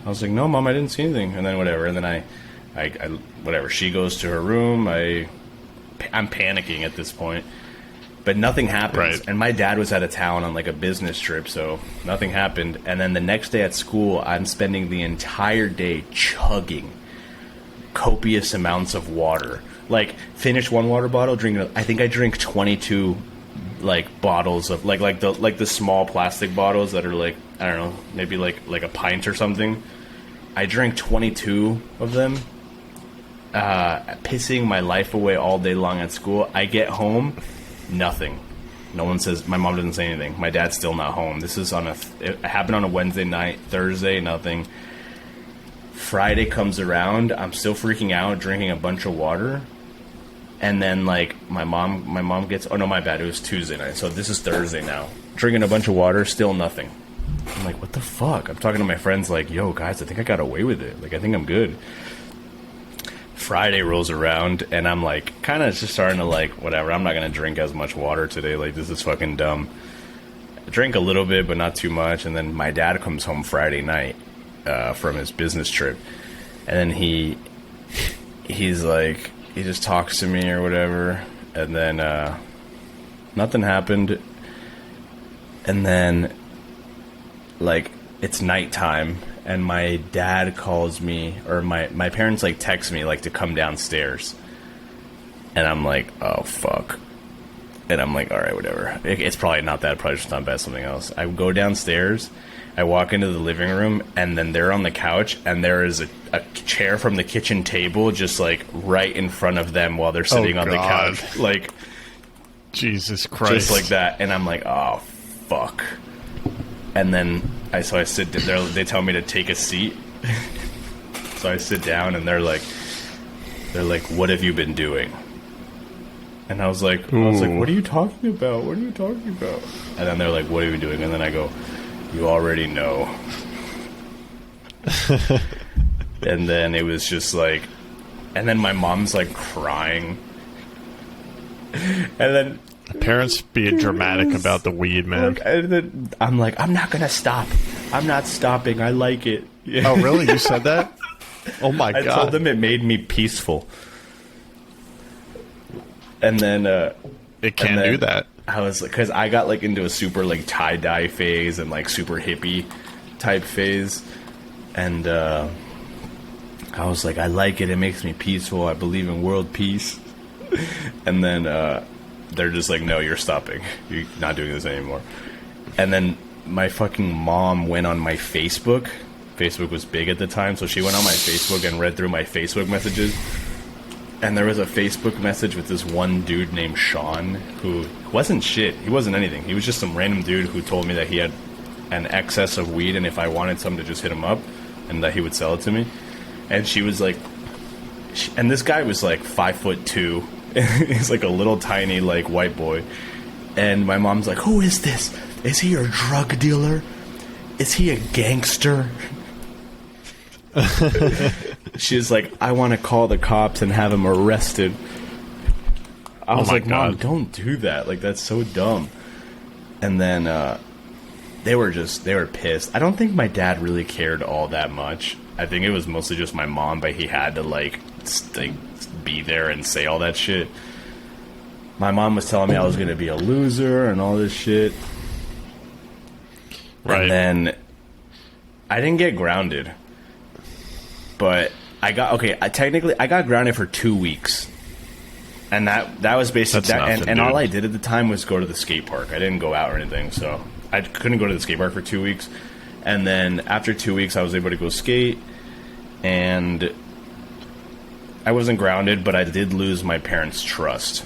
I was like, no, Mom, I didn't see anything. And then whatever. And then I whatever. She goes to her room. I'm panicking at this point, but nothing happens. Right. And my dad was out of town on like a business trip, so nothing happened. And then the next day at school, I'm spending the entire day chugging copious amounts of water. Like, finish one water bottle, drink another. I think I drink 22 like bottles of like the small plastic bottles that are like, I don't know, maybe like a pint or something. I drank 22 of them, pissing my life away all day long at school. I get home, nothing. No one says. My mom doesn't say anything. My dad's still not home. This is it happened on a Wednesday night. Thursday, nothing. Friday comes around. I'm still freaking out, drinking a bunch of water. And then, like, my mom gets... Oh, no, my bad. It was Tuesday night. So this is Thursday now. Drinking a bunch of water, still nothing. I'm like, what the fuck? I'm talking to my friends like, yo, guys, I think I got away with it. Like, I think I'm good. Friday rolls around, and I'm, like, kind of just starting to, like, whatever. I'm not going to drink as much water today. Like, this is fucking dumb. I drank a little bit, but not too much. And then my dad comes home Friday night from his business trip. And then he's like... He just talks to me or whatever, and then nothing happened. And then, like, it's nighttime, and my dad calls me, or my parents, like, text me, like, to come downstairs. And I'm like, oh, fuck. And I'm like, all right, whatever. It's probably not that. Probably just not bad, something else. I go downstairs. I walk into the living room, and then they're on the couch, and there is a chair from the kitchen table just, like, right in front of them while they're sitting on the couch. Like, Jesus Christ. Just like that. And I'm like, oh, fuck. And then, I sit there. They tell me to take a seat. So I sit down, and they're like, what have you been doing? And I was like, what are you talking about? What are you talking about? And then they're like, what are you doing? And then I go... You already know. And then it was just like... And then my mom's like crying. And then... Parents being dramatic about the weed, man. Like, and then I'm like, I'm not going to stop. I'm not stopping. I like it. Oh, really? You said that? Oh, my God. I told them it made me peaceful. And then... it can do that. I was like, because I got like into a super like tie-dye phase and like super hippie type phase, and I was like, I like it. It makes me peaceful. I believe in world peace. And then they're just like, no, you're stopping. You're not doing this anymore. And then my fucking mom went on my Facebook. Facebook was big at the time, so she went on my Facebook and read through my Facebook messages. And there was a Facebook message with this one dude named Sean, who wasn't shit. He wasn't anything. He was just some random dude who told me that he had an excess of weed, and if I wanted some, to just hit him up, and that he would sell it to me. And she was like... And this guy was like 5'2". He's like a little tiny, like, white boy. And my mom's like, who is this? Is he a drug dealer? Is he a gangster? She's like, I want to call the cops and have him arrested. I was like, Mom, don't do that. Like, that's so dumb. And then they were pissed. I don't think my dad really cared all that much. I think it was mostly just my mom, but he had to like be there and say all that shit. My mom was telling me I was going to be a loser and all this shit. Right. And then I didn't get grounded. But I got I got grounded for 2 weeks, and that was basically that. And all I did at the time was go to the skate park. I didn't go out or anything, so I couldn't go to the skate park for 2 weeks. And then after 2 weeks, I was able to go skate, and I wasn't grounded, but I did lose my parents' trust,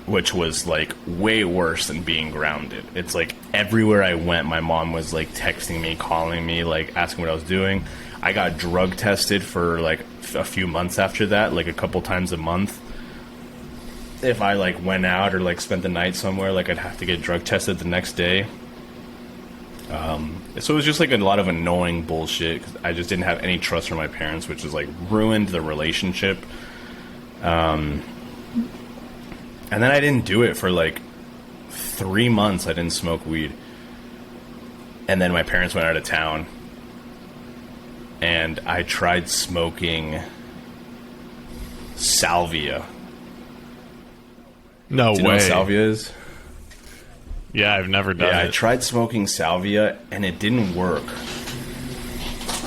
which was like way worse than being grounded. It's like everywhere I went, my mom was like texting me, calling me, like asking what I was doing. I got drug tested for like a few months after that, like a couple times a month. If I like went out or like spent the night somewhere, like I'd have to get drug tested the next day. So it was just like a lot of annoying bullshit, 'cause I just didn't have any trust for my parents, which has like ruined the relationship. And then I didn't do it for like 3 months. I didn't smoke weed. And then my parents went out of town. And I tried smoking salvia. No way. Do you know what salvia is? Yeah, I've never done it. I tried smoking salvia, and it didn't work.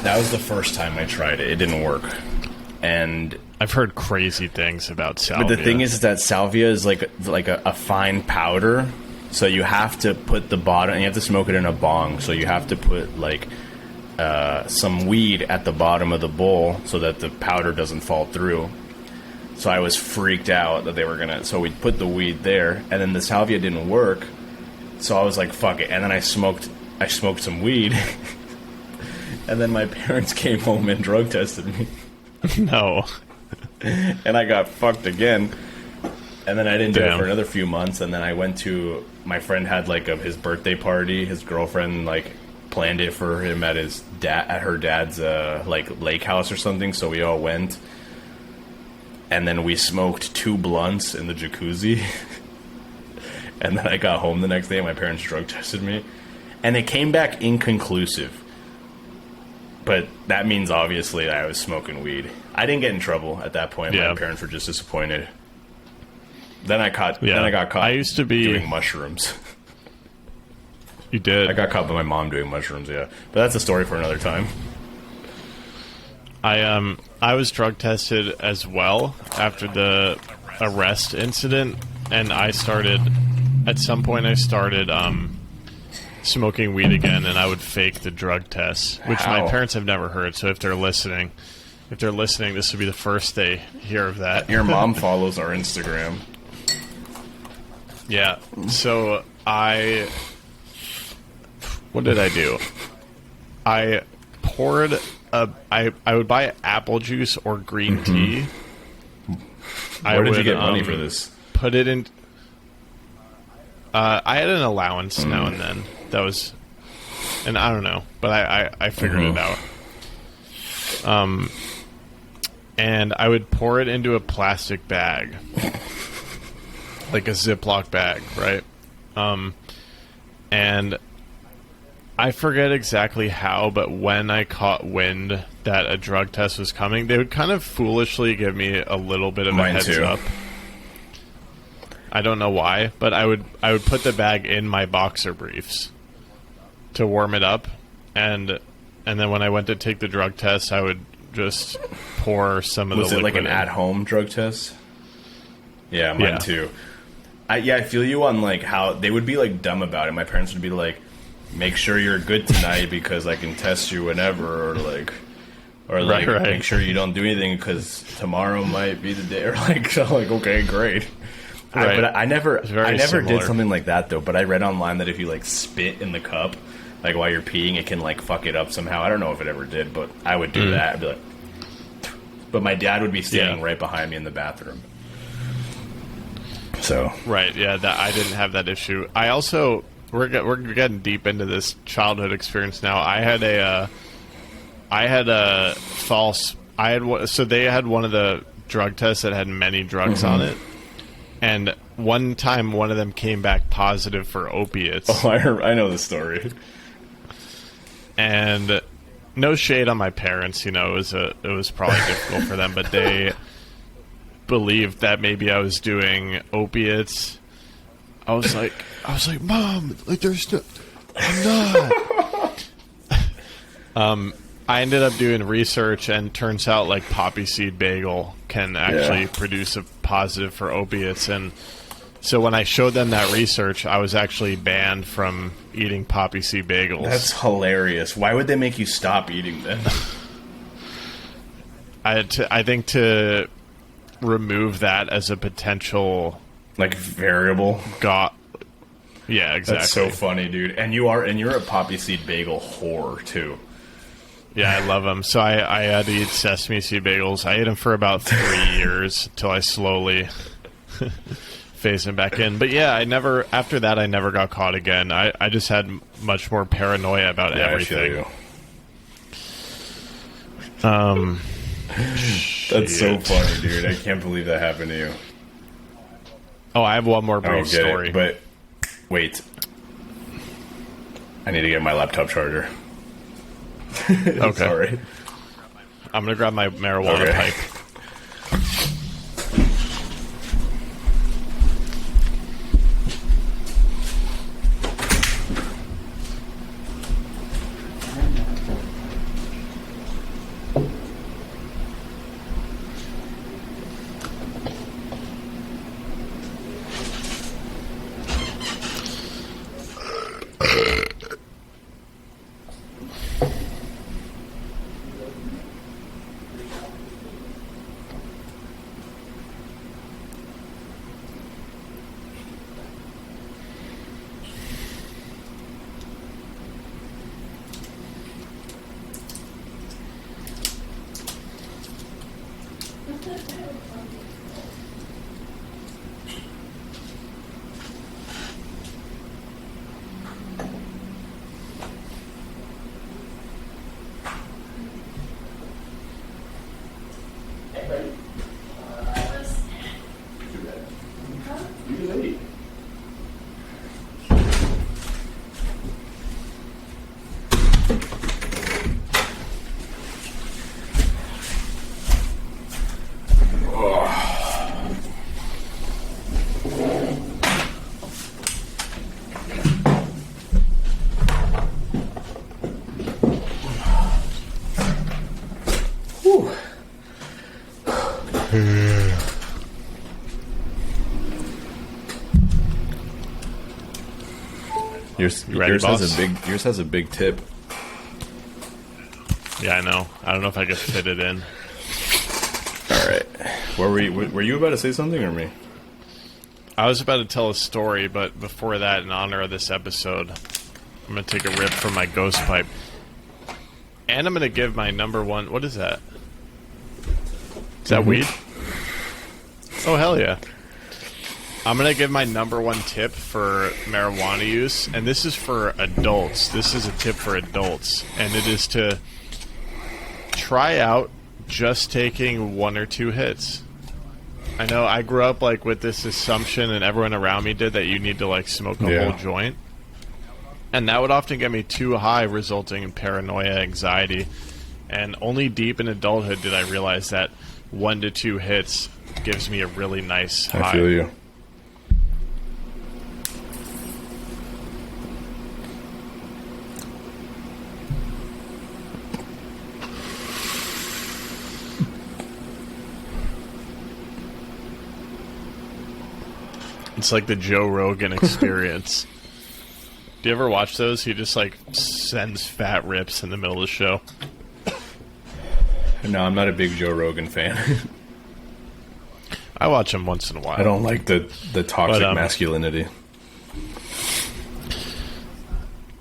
That was the first time I tried it. It didn't work. And I've heard crazy things about salvia. But the thing is that salvia is like a fine powder. So you have to put the bottom, and you have to smoke it in a bong. So you have to put like some weed at the bottom of the bowl so that the powder doesn't fall through. So I was freaked out that they were gonna. So we put the weed there, and then the salvia didn't work. So I was like, "Fuck it!" And then I smoked some weed, and then my parents came home and drug tested me. No. And I got fucked again. And then I didn't do it Damn. for another few months. And then I went to, my friend had like his birthday party. His girlfriend like planned it for him at her dad's like lake house or something. So we all went. And then we smoked 2 blunts in the jacuzzi. And then I got home the next day and my parents drug tested me. And it came back inconclusive. But that means obviously that I was smoking weed. I didn't get in trouble at that point. Yeah. My parents were just disappointed. Then I got caught. I used to be doing mushrooms. You did. I got caught by my mom doing mushrooms. Yeah, but that's a story for another time. I was drug tested as well after the arrest incident, and at some point I started smoking weed again, and I would fake the drug test, which How? my parents have never heard. So if they're listening, this would be the first they hear of that. Your mom follows our Instagram. Yeah. So what did I do? I poured I would buy apple juice or green tea. Where did you get money for this? Put it in. I had an allowance now and then. That was, and I don't know, but I figured it out. And I would pour it into a plastic bag. Like a Ziploc bag, right? And I forget exactly how, but when I caught wind that a drug test was coming, they would kind of foolishly give me a little bit of a heads up. I don't know why, but I would put the bag in my boxer briefs to warm it up, and then when I went to take the drug test, I would just pour some of the liquid. Was it like an at-home drug test? Yeah, mine too. I feel you on like how they would be like dumb about it. My parents would be like, "Make sure you're good tonight because I can test you whenever," or like, Right. "Make sure you don't do anything because tomorrow might be the day." Or like, so like, okay, great. Right. But I never similar. did something like that though. But I read online that if you like spit in the cup, like while you're peeing, it can like fuck it up somehow. I don't know if it ever did, but I would do that. I'd be like, but my dad would be standing right behind me in the bathroom. So Right, yeah, I didn't have that issue. I also we're getting deep into this childhood experience now. So they had one of the drug tests that had many drugs on it, and one time one of them came back positive for opiates. Oh, I know the story. And no shade on my parents, it was probably difficult for them, but they believed that maybe I was doing opiates. I was like, Mom, like I'm not. I ended up doing research, and turns out like poppy seed bagel can actually produce a positive for opiates, and so when I showed them that research, I was actually banned from eating poppy seed bagels. That's hilarious. Why would they make you stop eating them? I think to remove that as a potential Like variable. Yeah, exactly. That's so funny, dude. And you're a poppy seed bagel whore too. Yeah, I love them. So I had to eat sesame seed bagels. I ate them for about 3 years until I slowly phased them back in. But yeah, after that, I never got caught again. I just had much more paranoia about everything. I feel you. That's so funny, dude. I can't believe that happened to you. Oh, I have one more brief story. But wait. I need to get my laptop charger. Okay. Sorry. I'm going to grab my marijuana pipe. ready, boss? Yours has a big tip. Yeah, I know. I don't know if I could fit it in. All right. Were you about to say something or me? I was about to tell a story, but before that, in honor of this episode, I'm going to take a rip from my ghost pipe. And I'm going to give my number one... What is that? Is that weed? Oh, hell yeah. I'm going to give my number one tip for marijuana use, and this is for adults. This is a tip for adults, and it is to try out just taking 1 or 2 hits. I know I grew up like with this assumption, and everyone around me did, that you need to like smoke a whole joint. And that would often get me too high, resulting in paranoia, anxiety. And only deep in adulthood did I realize that 1 to 2 hits gives me a really nice high. I feel you. It's like the Joe Rogan experience. Do you ever watch those? He just like sends fat rips in the middle of the show. No, I'm not a big Joe Rogan fan. I watch him once in a while. I don't like the toxic masculinity.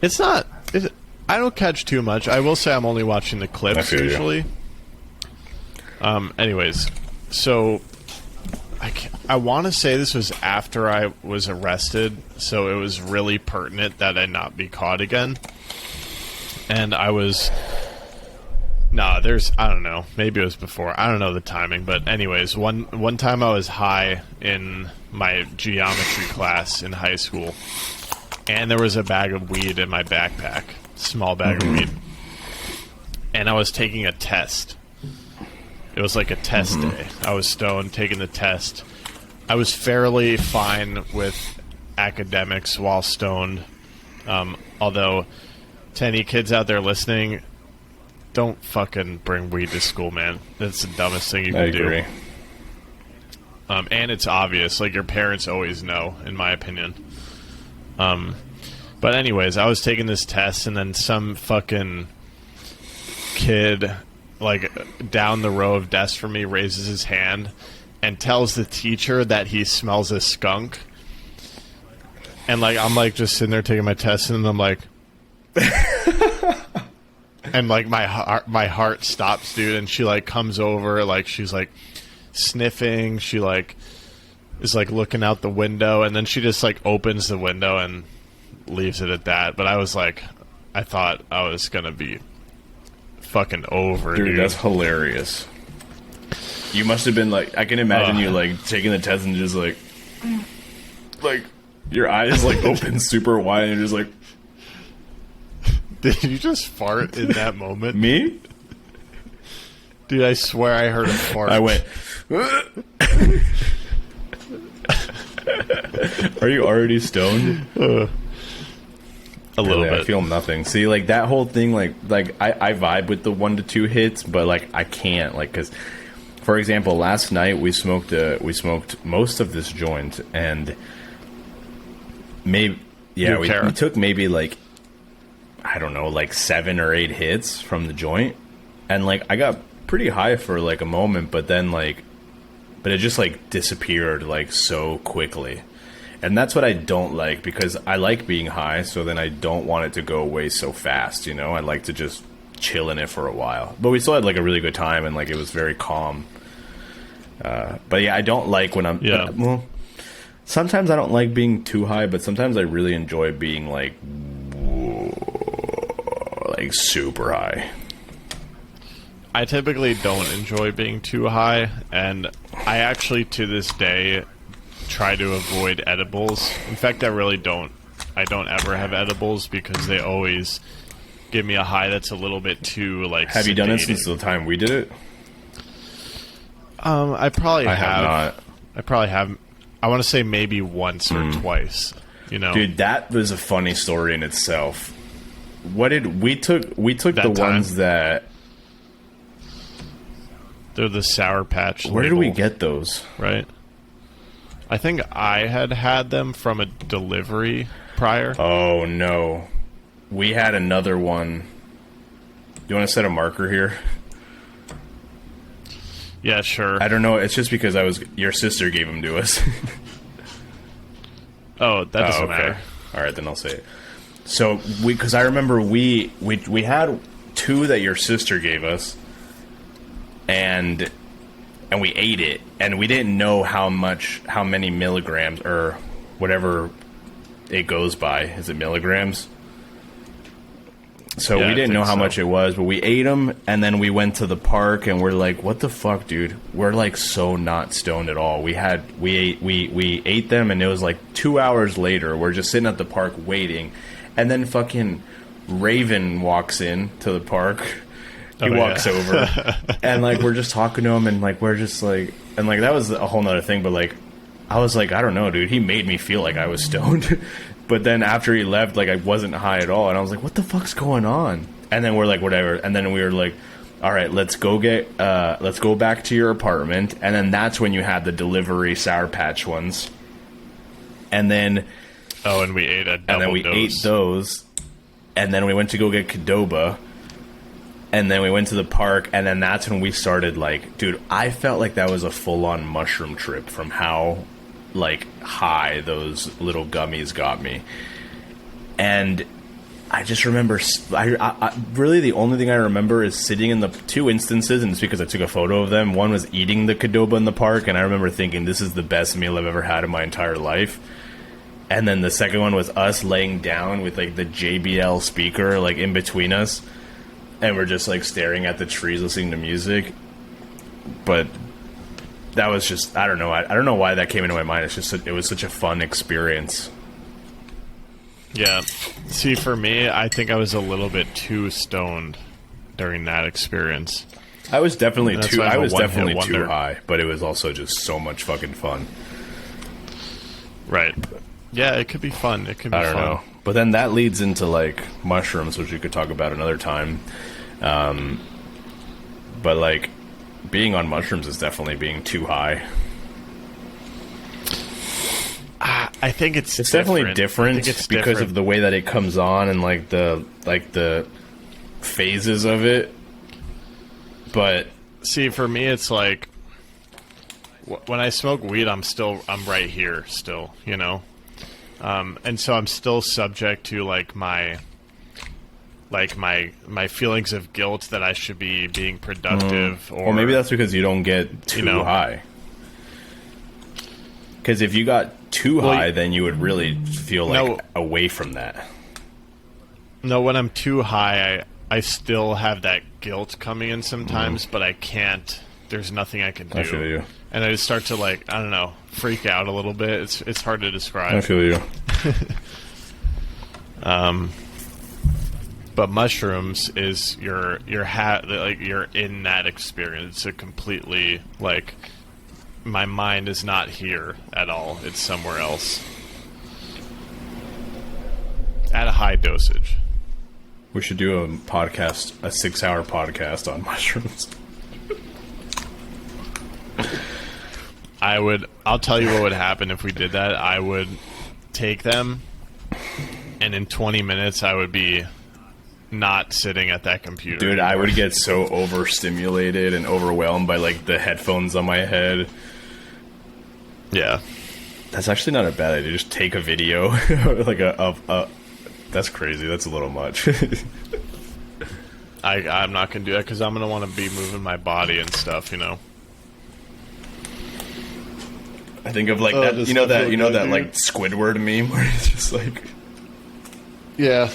It's not... I don't catch too much. I will say I'm only watching the clips usually. Anyways, so... I want to say this was after I was arrested, so it was really pertinent that I not be caught again. And I was... I don't know. Maybe it was before. I don't know the timing. But anyways, one time I was high in my geometry class in high school. And there was a bag of weed in my backpack. Small bag of weed. And I was taking a test. It was like a test day. I was stoned, taking the test. I was fairly fine with academics while stoned. Although, to any kids out there listening, don't fucking bring weed to school, man. That's the dumbest thing you can do. I agree. And it's obvious. Like, your parents always know, in my opinion. But anyways, I was taking this test, and then some fucking kid... like down the row of desks from me raises his hand and tells the teacher that he smells a skunk. And like I'm like just sitting there taking my test, and I'm like and like my heart stops, dude. And she like comes over, like she's like sniffing, she like is like looking out the window, and then she just like opens the window and leaves it at that. But I was like, I thought I was gonna be fucking over, dude. That's hilarious. You must have been like, I can imagine you like taking the test and just like your eyes like open super wide and you're just like, did you just fart in that moment? Me? Dude, I swear I heard a fart. I went Are you already stoned? A little bit. I feel nothing. See, like that whole thing, like I vibe with the 1 to 2 hits, but like I can't, like, because, for example, last night we smoked most of this joint, and maybe we took maybe like, I don't know, like 7 or 8 hits from the joint, and like I got pretty high for like a moment, but then like, but it just like disappeared like so quickly. And that's what I don't like, because I like being high, so then I don't want it to go away so fast, you know? I like to just chill in it for a while. But we still had, like, a really good time, and, like, it was very calm. But, yeah, I don't like when I'm... Yeah. Well, sometimes I don't like being too high, but sometimes I really enjoy being, like super high. I typically don't enjoy being too high, and I actually, to this day... try to avoid edibles. In fact, I don't ever have edibles, because they always give me a high that's a little bit too like Have sedating. You done it since the time we did it? I probably have not. I probably have. I want to say maybe once or twice, you know. Dude, that was a funny story in itself. What did we took the ones that they're the Sour Patch Where label, did we get those? Right? I think I had them from a delivery. prior? Oh, no. We had another one. You want to set a marker here? Yeah, sure. I don't know. It's just because your sister gave them to us. Oh, that doesn't matter. All right, then I'll say it. So, because I remember we had 2 that your sister gave us, and we ate it, and we didn't know how many milligrams, or whatever it goes by. Is it milligrams? So we didn't know how much it was, but we ate them, and then we went to the park, and we're like, "What the fuck, dude? We're like so not stoned at all." We ate them, and it was like 2 hours later. We're just sitting at the park waiting, and then fucking Raven walks in to the park. He walks over, and like we're just talking to him, and like we're just like, and like that was a whole nother thing. But like, I was like, I don't know, dude. He made me feel like I was stoned. But then after he left, like, I wasn't high at all. And I was like, what the fuck's going on? And then we're like, whatever. And then we were like, all right, let's go back to your apartment. And then that's when you had the delivery Sour Patch ones. And then... Oh, and we ate a double And then we ate those. And then we went to go get Qdoba. And then we went to the park. And then that's when we started, like... Dude, I felt like that was a full-on mushroom trip from how... like high those little gummies got me. And I just remember I really the only thing I remember is sitting in the 2 instances, and it's because I took a photo of them. One was eating the Qdoba in the park, and I remember thinking this is the best meal I've ever had in my entire life. And then the second one was us laying down with like the JBL speaker like in between us, and we're just like staring at the trees listening to music. But that was just, I don't know. I don't know why that came into my mind. It's just, it was such a fun experience. Yeah. See, for me, I think I was a little bit too stoned during that experience. I was definitely too wonder. high, but it was also just so much fucking fun. Right. Yeah, it could be fun. It could be fun. I don't know. But then that leads into like mushrooms, which we could talk about another time. But like, being on mushrooms is definitely being too high. I think it's definitely different because of the way that it comes on and like the phases of it. But see, for me, it's like when I smoke weed, I'm right here still, you know, and so I'm still subject to like my feelings of guilt that I should be being productive. Or maybe that's because you don't get too high. Because if you got too high, then you would really feel like away from that. No, when I'm too high, I still have that guilt coming in sometimes, but I can't. There's nothing I can do. I feel you. And I just start to like, I don't know, freak out a little bit. It's hard to describe. I feel you. But mushrooms is you're in that experience. It's a completely like my mind is not here at all. It's somewhere else at a high dosage. We should do a 6-hour podcast on mushrooms. I'll tell you what would happen if we did that. I would take them, and in 20 minutes I would be not sitting at that computer. Dude, anymore. I would get so overstimulated and overwhelmed by like the headphones on my head. Yeah. That's actually not a bad idea. Just take a video like that's crazy. That's a little much. I'm not going to do that because I'm going to want to be moving my body and stuff, you know. I think of like that, you know that like Squidward meme where it's just like, yeah.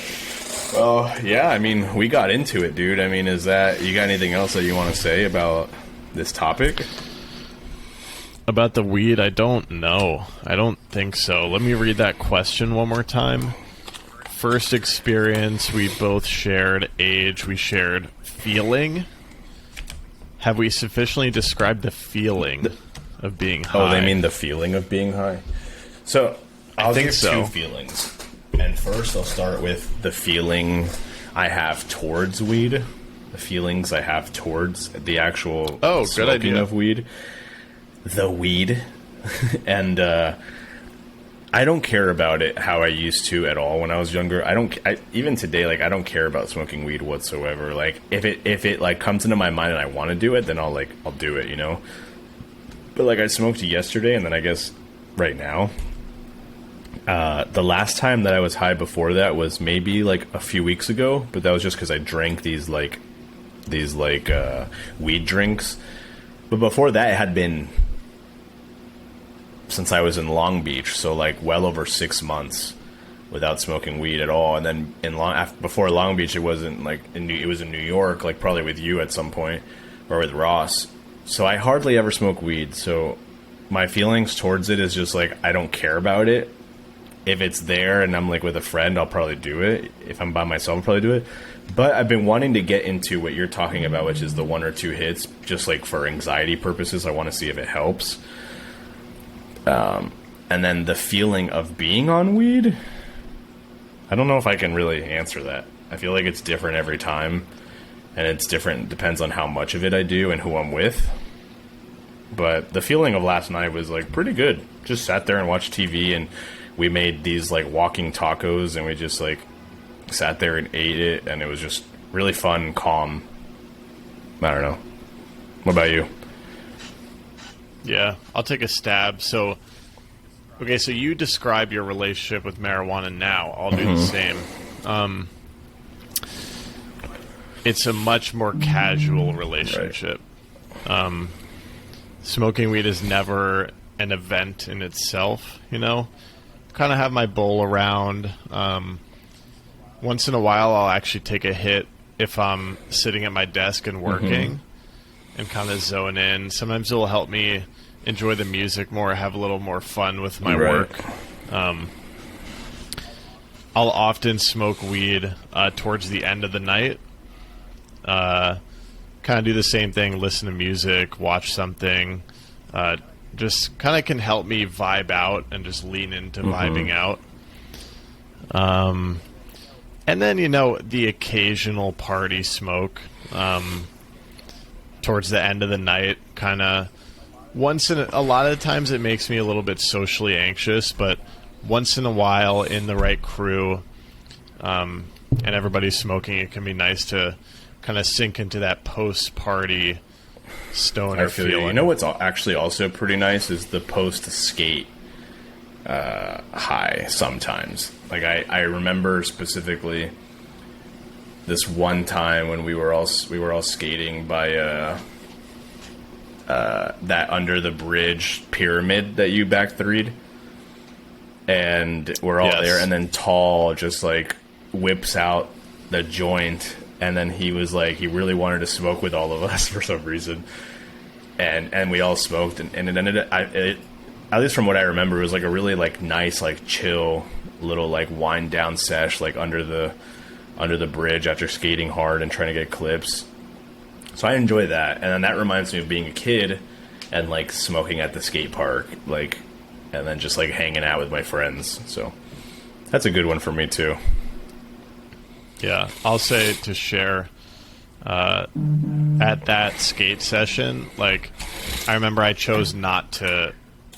Oh yeah, I mean we got into it, dude. I mean, you got anything else that you want to say about this topic? About the weed, I don't know. I don't think so. Let me read that question one more time. First experience, we both shared age, we shared feeling. Have we sufficiently described the feeling of being high? Oh, they mean the feeling of being high? So, I'll give two feelings. And first, I'll start with the feeling I have towards weed. The feelings I have towards the actual smoking of weed. The weed. And I don't care about it how I used to at all when I was younger. Even today, like, I don't care about smoking weed whatsoever. Like, if it like comes into my mind and I want to do it, then I'll do it, you know? But like, I smoked yesterday, and then I guess right now, the last time that I was high before that was maybe like a few weeks ago, but that was just because I drank these weed drinks. But before that, it had been since I was in Long Beach, so like well over 6 months without smoking weed at all. And then before Long Beach, it wasn't like it was in New York, like probably with you at some point, or with Ross. So I hardly ever smoke weed. So my feelings towards it is just like, I don't care about it. If it's there and I'm like with a friend, I'll probably do it. If I'm by myself, I'll probably do it. But I've been wanting to get into what you're talking about, which is the 1 or 2 hits, just like for anxiety purposes. I want to see if it helps. And then the feeling of being on weed, I don't know if I can really answer that. I feel like it's different every time, and it's different, depends on how much of it I do and who I'm with. But the feeling of last night was like pretty good. Just sat there and watched TV, and we made these like walking tacos, and we just like sat there and ate it, and it was just really fun and calm. I don't know. What about you? Yeah, I'll take a stab. So you describe your relationship with marijuana now. I'll do the same. It's a much more casual relationship. Right. Smoking weed is never an event in itself, you know? Kind of have my bowl around. Once in a while, I'll actually take a hit if I'm sitting at my desk and working. And kind of zone in. Sometimes it will help me enjoy the music more, have a little more fun with my work. I'll often smoke weed towards the end of the night. Kind of do the same thing, listen to music, watch something. Just kind of can help me vibe out and just lean into vibing out. And then, you know, the occasional party smoke. Towards the end of the night, kind of a lot of times it makes me a little bit socially anxious, but once in a while in the right crew, and everybody's smoking, it can be nice to kind of sink into that post-party stoner feeling. You know what's actually also pretty nice is the post-skate high sometimes. Like I remember specifically this one time when we were all skating by that under the bridge pyramid that you back three'd, and we're all there, and then Tall just like whips out the joint, and then he was like, he really wanted to smoke with all of us for some reason, and we all smoked, and it ended at least from what I remember, it was like a really like nice, like chill little like wind down sesh, like under the bridge after skating hard and trying to get clips. So I enjoy that. And then that reminds me of being a kid and like smoking at the skate park, like, and then just like hanging out with my friends. So that's a good one for me too. Yeah, I'll say to share at that skate session, like I remember I chose not to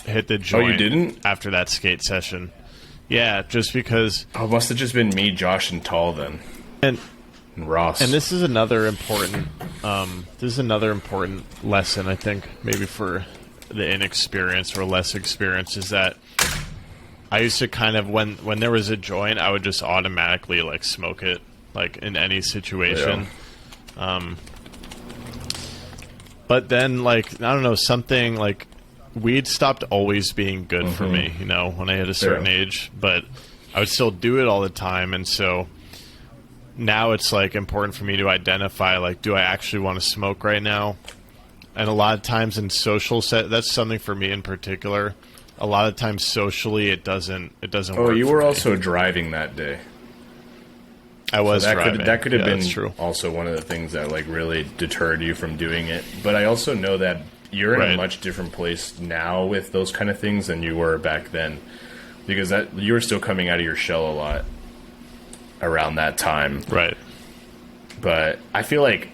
hit the joint. Oh, you didn't? After that skate session. Yeah, just because... Oh, it must have just been me, Josh, and Tall then. And Ross. And this is another important lesson, I think, maybe for the inexperienced or less experienced, is that I used to kind of, when there was a joint, I would just automatically, like, smoke it, like, in any situation. Yeah. But then, like, I don't know, something, like... Weed stopped always being good for me, you know, when I hit a certain age, but I would still do it all the time. And so now it's like important for me to identify, like, do I actually want to smoke right now? And a lot of times in social that's something for me in particular. A lot of times socially, it doesn't work. Oh, you were also driving that day. I was driving. That could have been also one of the things that like really deterred you from doing it. But I also know that you're in a much different place now with those kind of things than you were back then, because that you were still coming out of your shell a lot around that time. Right. But I feel like,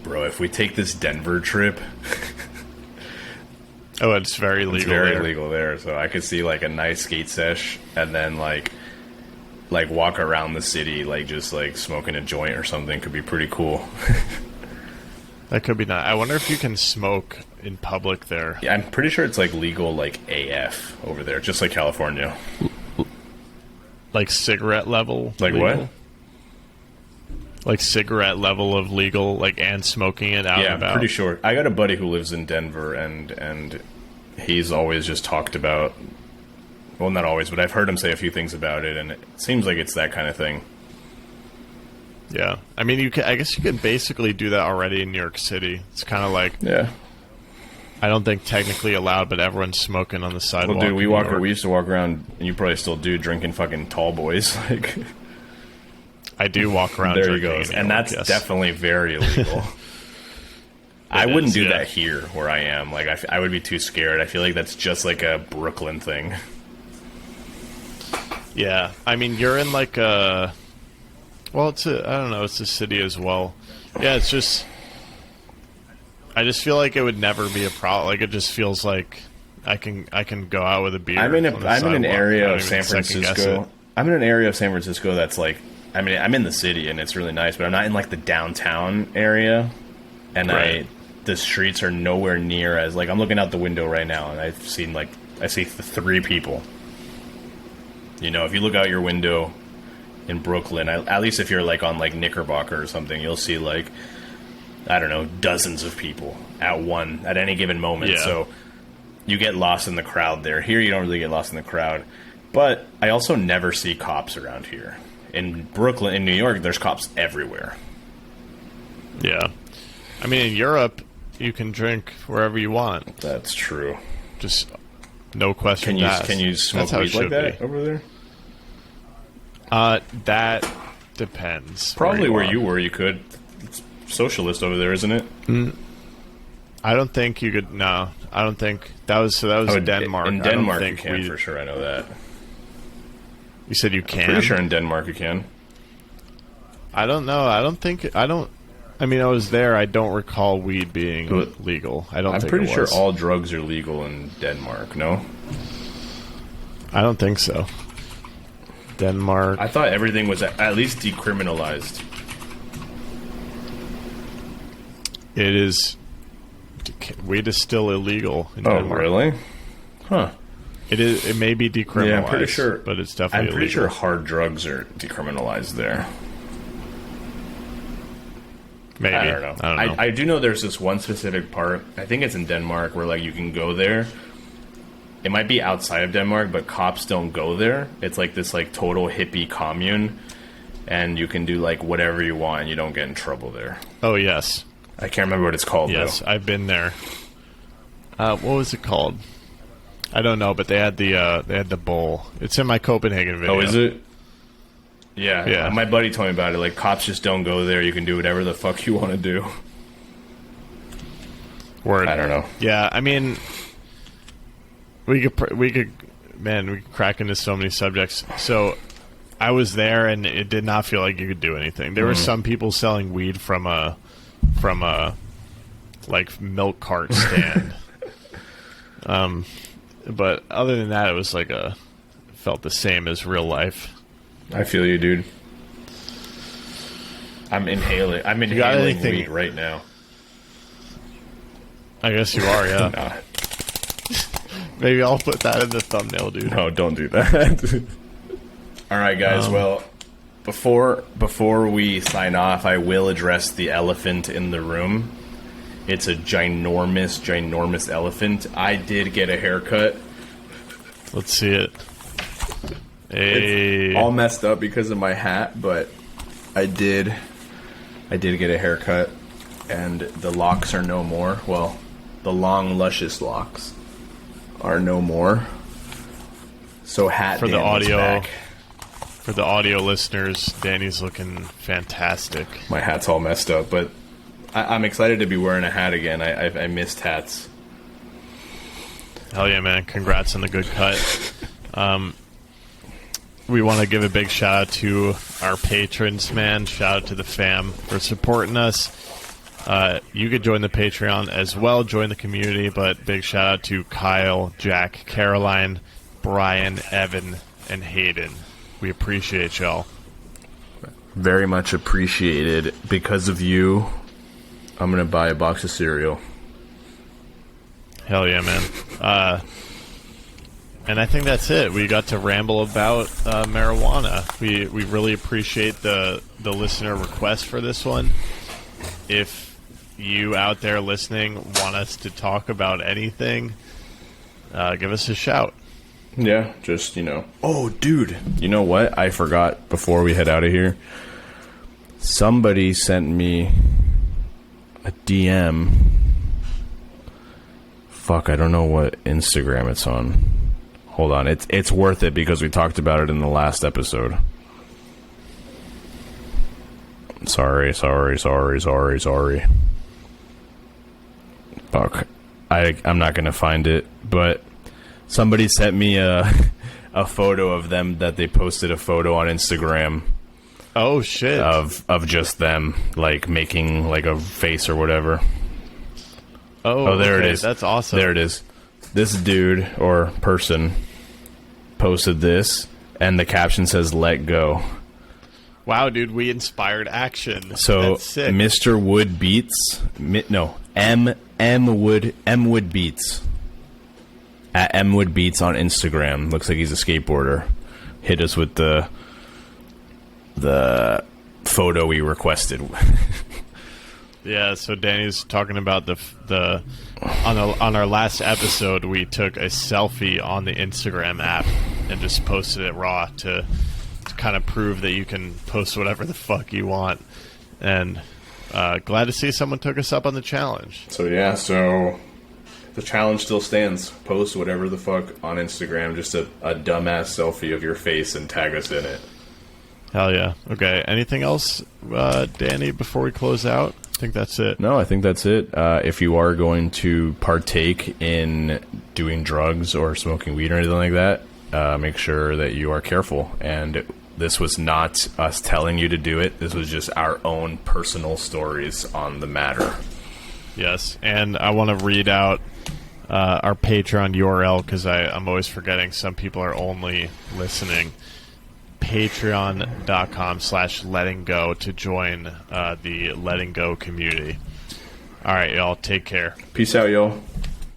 bro, if we take this Denver trip, Oh, it's very legal. It's very there. legal there. So I could see like a nice skate sesh, and then like walk around the city, like just like smoking a joint or something. Could be pretty cool. That could be nice. I wonder if you can smoke in public there. Yeah, I'm pretty sure it's like legal, like AF over there, just like California. Like cigarette level. Like legal? what? Like cigarette level of legal, like, and smoking it out and Yeah, about. I'm pretty sure. I got a buddy who lives in Denver, and he's always just talked about, well, not always, but I've heard him say a few things about it, and it seems like it's that kind of thing. Yeah, I mean, I guess you could basically do that already in New York City. It's kind of like, Yeah. I don't think technically allowed, but everyone's smoking on the sidewalk. Well, dude, in New York. we used to walk around, and you probably still do, drinking fucking tall boys. Like, I do walk around. there he drinking goes, in New and York, that's yes. definitely very illegal. I wouldn't is, do yeah. that here where I am. Like, I would be too scared. I feel like that's just like a Brooklyn thing. Yeah, I mean, you're in like a. Well, I don't know. It's a city as well. Yeah, it's just. I just feel like it would never be a problem. Like, it just feels like I can go out with a beer. I'm in an sidewalk. area I don't of San even second-guess Francisco. it. I'm in an area of San Francisco that's like, I mean, I'm in the city and it's really nice, but I'm not in like the downtown area. And Right. the streets are nowhere near as, like, I'm looking out the window right now and I see 3 people. You know, if you look out your window in Brooklyn, at least if you're like on like Knickerbocker or something, you'll see like, I don't know, dozens of people at any given moment. Yeah. So you get lost in the crowd there. Here, you don't really get lost in the crowd. But I also never see cops around here. In Brooklyn, in New York, there's cops everywhere. Yeah, I mean, in Europe, you can drink wherever you want. That's true. Just no question. Can you smoke weed like that over there? That depends. Probably where are. you were, you could. It's socialist over there, isn't it? I don't think you could. No, I don't think that was Denmark. In I don't Denmark, you think can for sure. I know that. You said you can. Pretty sure in Denmark you can. I don't know. I don't think. I don't. I mean, I was there. I don't recall weed being legal. I don't. I'm think pretty it sure was. all drugs are legal in Denmark. No, I don't think so. Denmark. I thought everything was at least decriminalized. It is. Weed is still illegal in Oh, Denmark. really? Huh. It is. It may be decriminalized. Yeah, I'm pretty sure. but it's definitely. I'm pretty illegal. sure hard drugs are decriminalized there. Maybe. I don't know. I do know there's this one specific part. I think it's in Denmark where like you can go there. It might be outside of Denmark, but cops don't go there. It's like this like total hippie commune, and you can do like whatever you want, and you don't get in trouble there. Oh yes. I can't remember what it's called. Yes, though. I've been there. What was it called? I don't know, but they had the bowl. It's in my Copenhagen video. Oh, is it? Yeah. Yeah. My buddy told me about it. Like, cops just don't go there. You can do whatever the fuck you want to do. Word. I don't know. Yeah, I mean, we could crack into so many subjects. So, I was there, and it did not feel like you could do anything. There were some people selling weed from a like milk cart stand. But other than that, it was like felt the same as real life. I feel you, dude. I'm inhaling weed right now. I guess you are, yeah. Nah. Maybe I'll put that in the thumbnail, dude. No, don't do that. All right, guys. Well, before we sign off, I will address the elephant in the room. It's a ginormous elephant. I did get a haircut. Let's see it. Hey. It's all messed up because of my hat, but I did get a haircut, and the locks are no more. Well, the long, luscious locks are no more. So hat For the Dan is audio, back. for the audio listeners, Danny's looking fantastic. My hat's all messed up, but I'm excited to be wearing a hat again. I missed hats. Hell yeah, man. Congrats on the good cut. We want to give a big shout out to our patrons, man. Shout out to the fam for supporting us. You could join the Patreon as well, join the community, but big shout out to Kyle, Jack, Caroline, Brian, Evan, and Hayden. We appreciate y'all. Very much appreciated. Because of you, I'm going to buy a box of cereal. Hell yeah, man. And I think that's it. We got to ramble about marijuana. We really appreciate the listener request for this one. If you out there listening want us to talk about anything, give us a shout. Yeah, just, Oh, dude. You know what? I forgot before we head out of here. Somebody sent me a DM. Fuck, I don't know what Instagram it's on. Hold on. It's worth it because we talked about it in the last episode. Sorry. Fuck. I'm not going to find it, but somebody sent me a photo of them that they posted a photo on Instagram. Oh, shit. Of just them, like, making, like, a face or whatever. Oh, there okay. it is. That's awesome. There it is. This dude or person posted this, and the caption says, "Let go." Wow, dude, we inspired action. So, that's sick. Mr. Wood Beats, M Wood Beats, at M Wood Beats on Instagram. Looks like he's a skateboarder. Hit us with the photo we requested. Yeah, so Danny's talking about on our last episode, we took a selfie on the Instagram app and just posted it raw to kind of prove that you can post whatever the fuck you want. And glad to see someone took us up on the challenge. So the challenge still stands. Post whatever the fuck on Instagram, just a dumbass selfie of your face and tag us in it. Hell yeah. Okay, anything else, Danny, before we close out? I think that's it. No, I think that's it. If you are going to partake in doing drugs or smoking weed or anything like that, make sure that you are careful. And this was not us telling you to do it. This was just our own personal stories on the matter. Yes, and I want to read out our Patreon URL because I'm always forgetting some people are only listening. Patreon.com/lettinggo to join the Letting Go community. All right, y'all, take care. Peace out, y'all.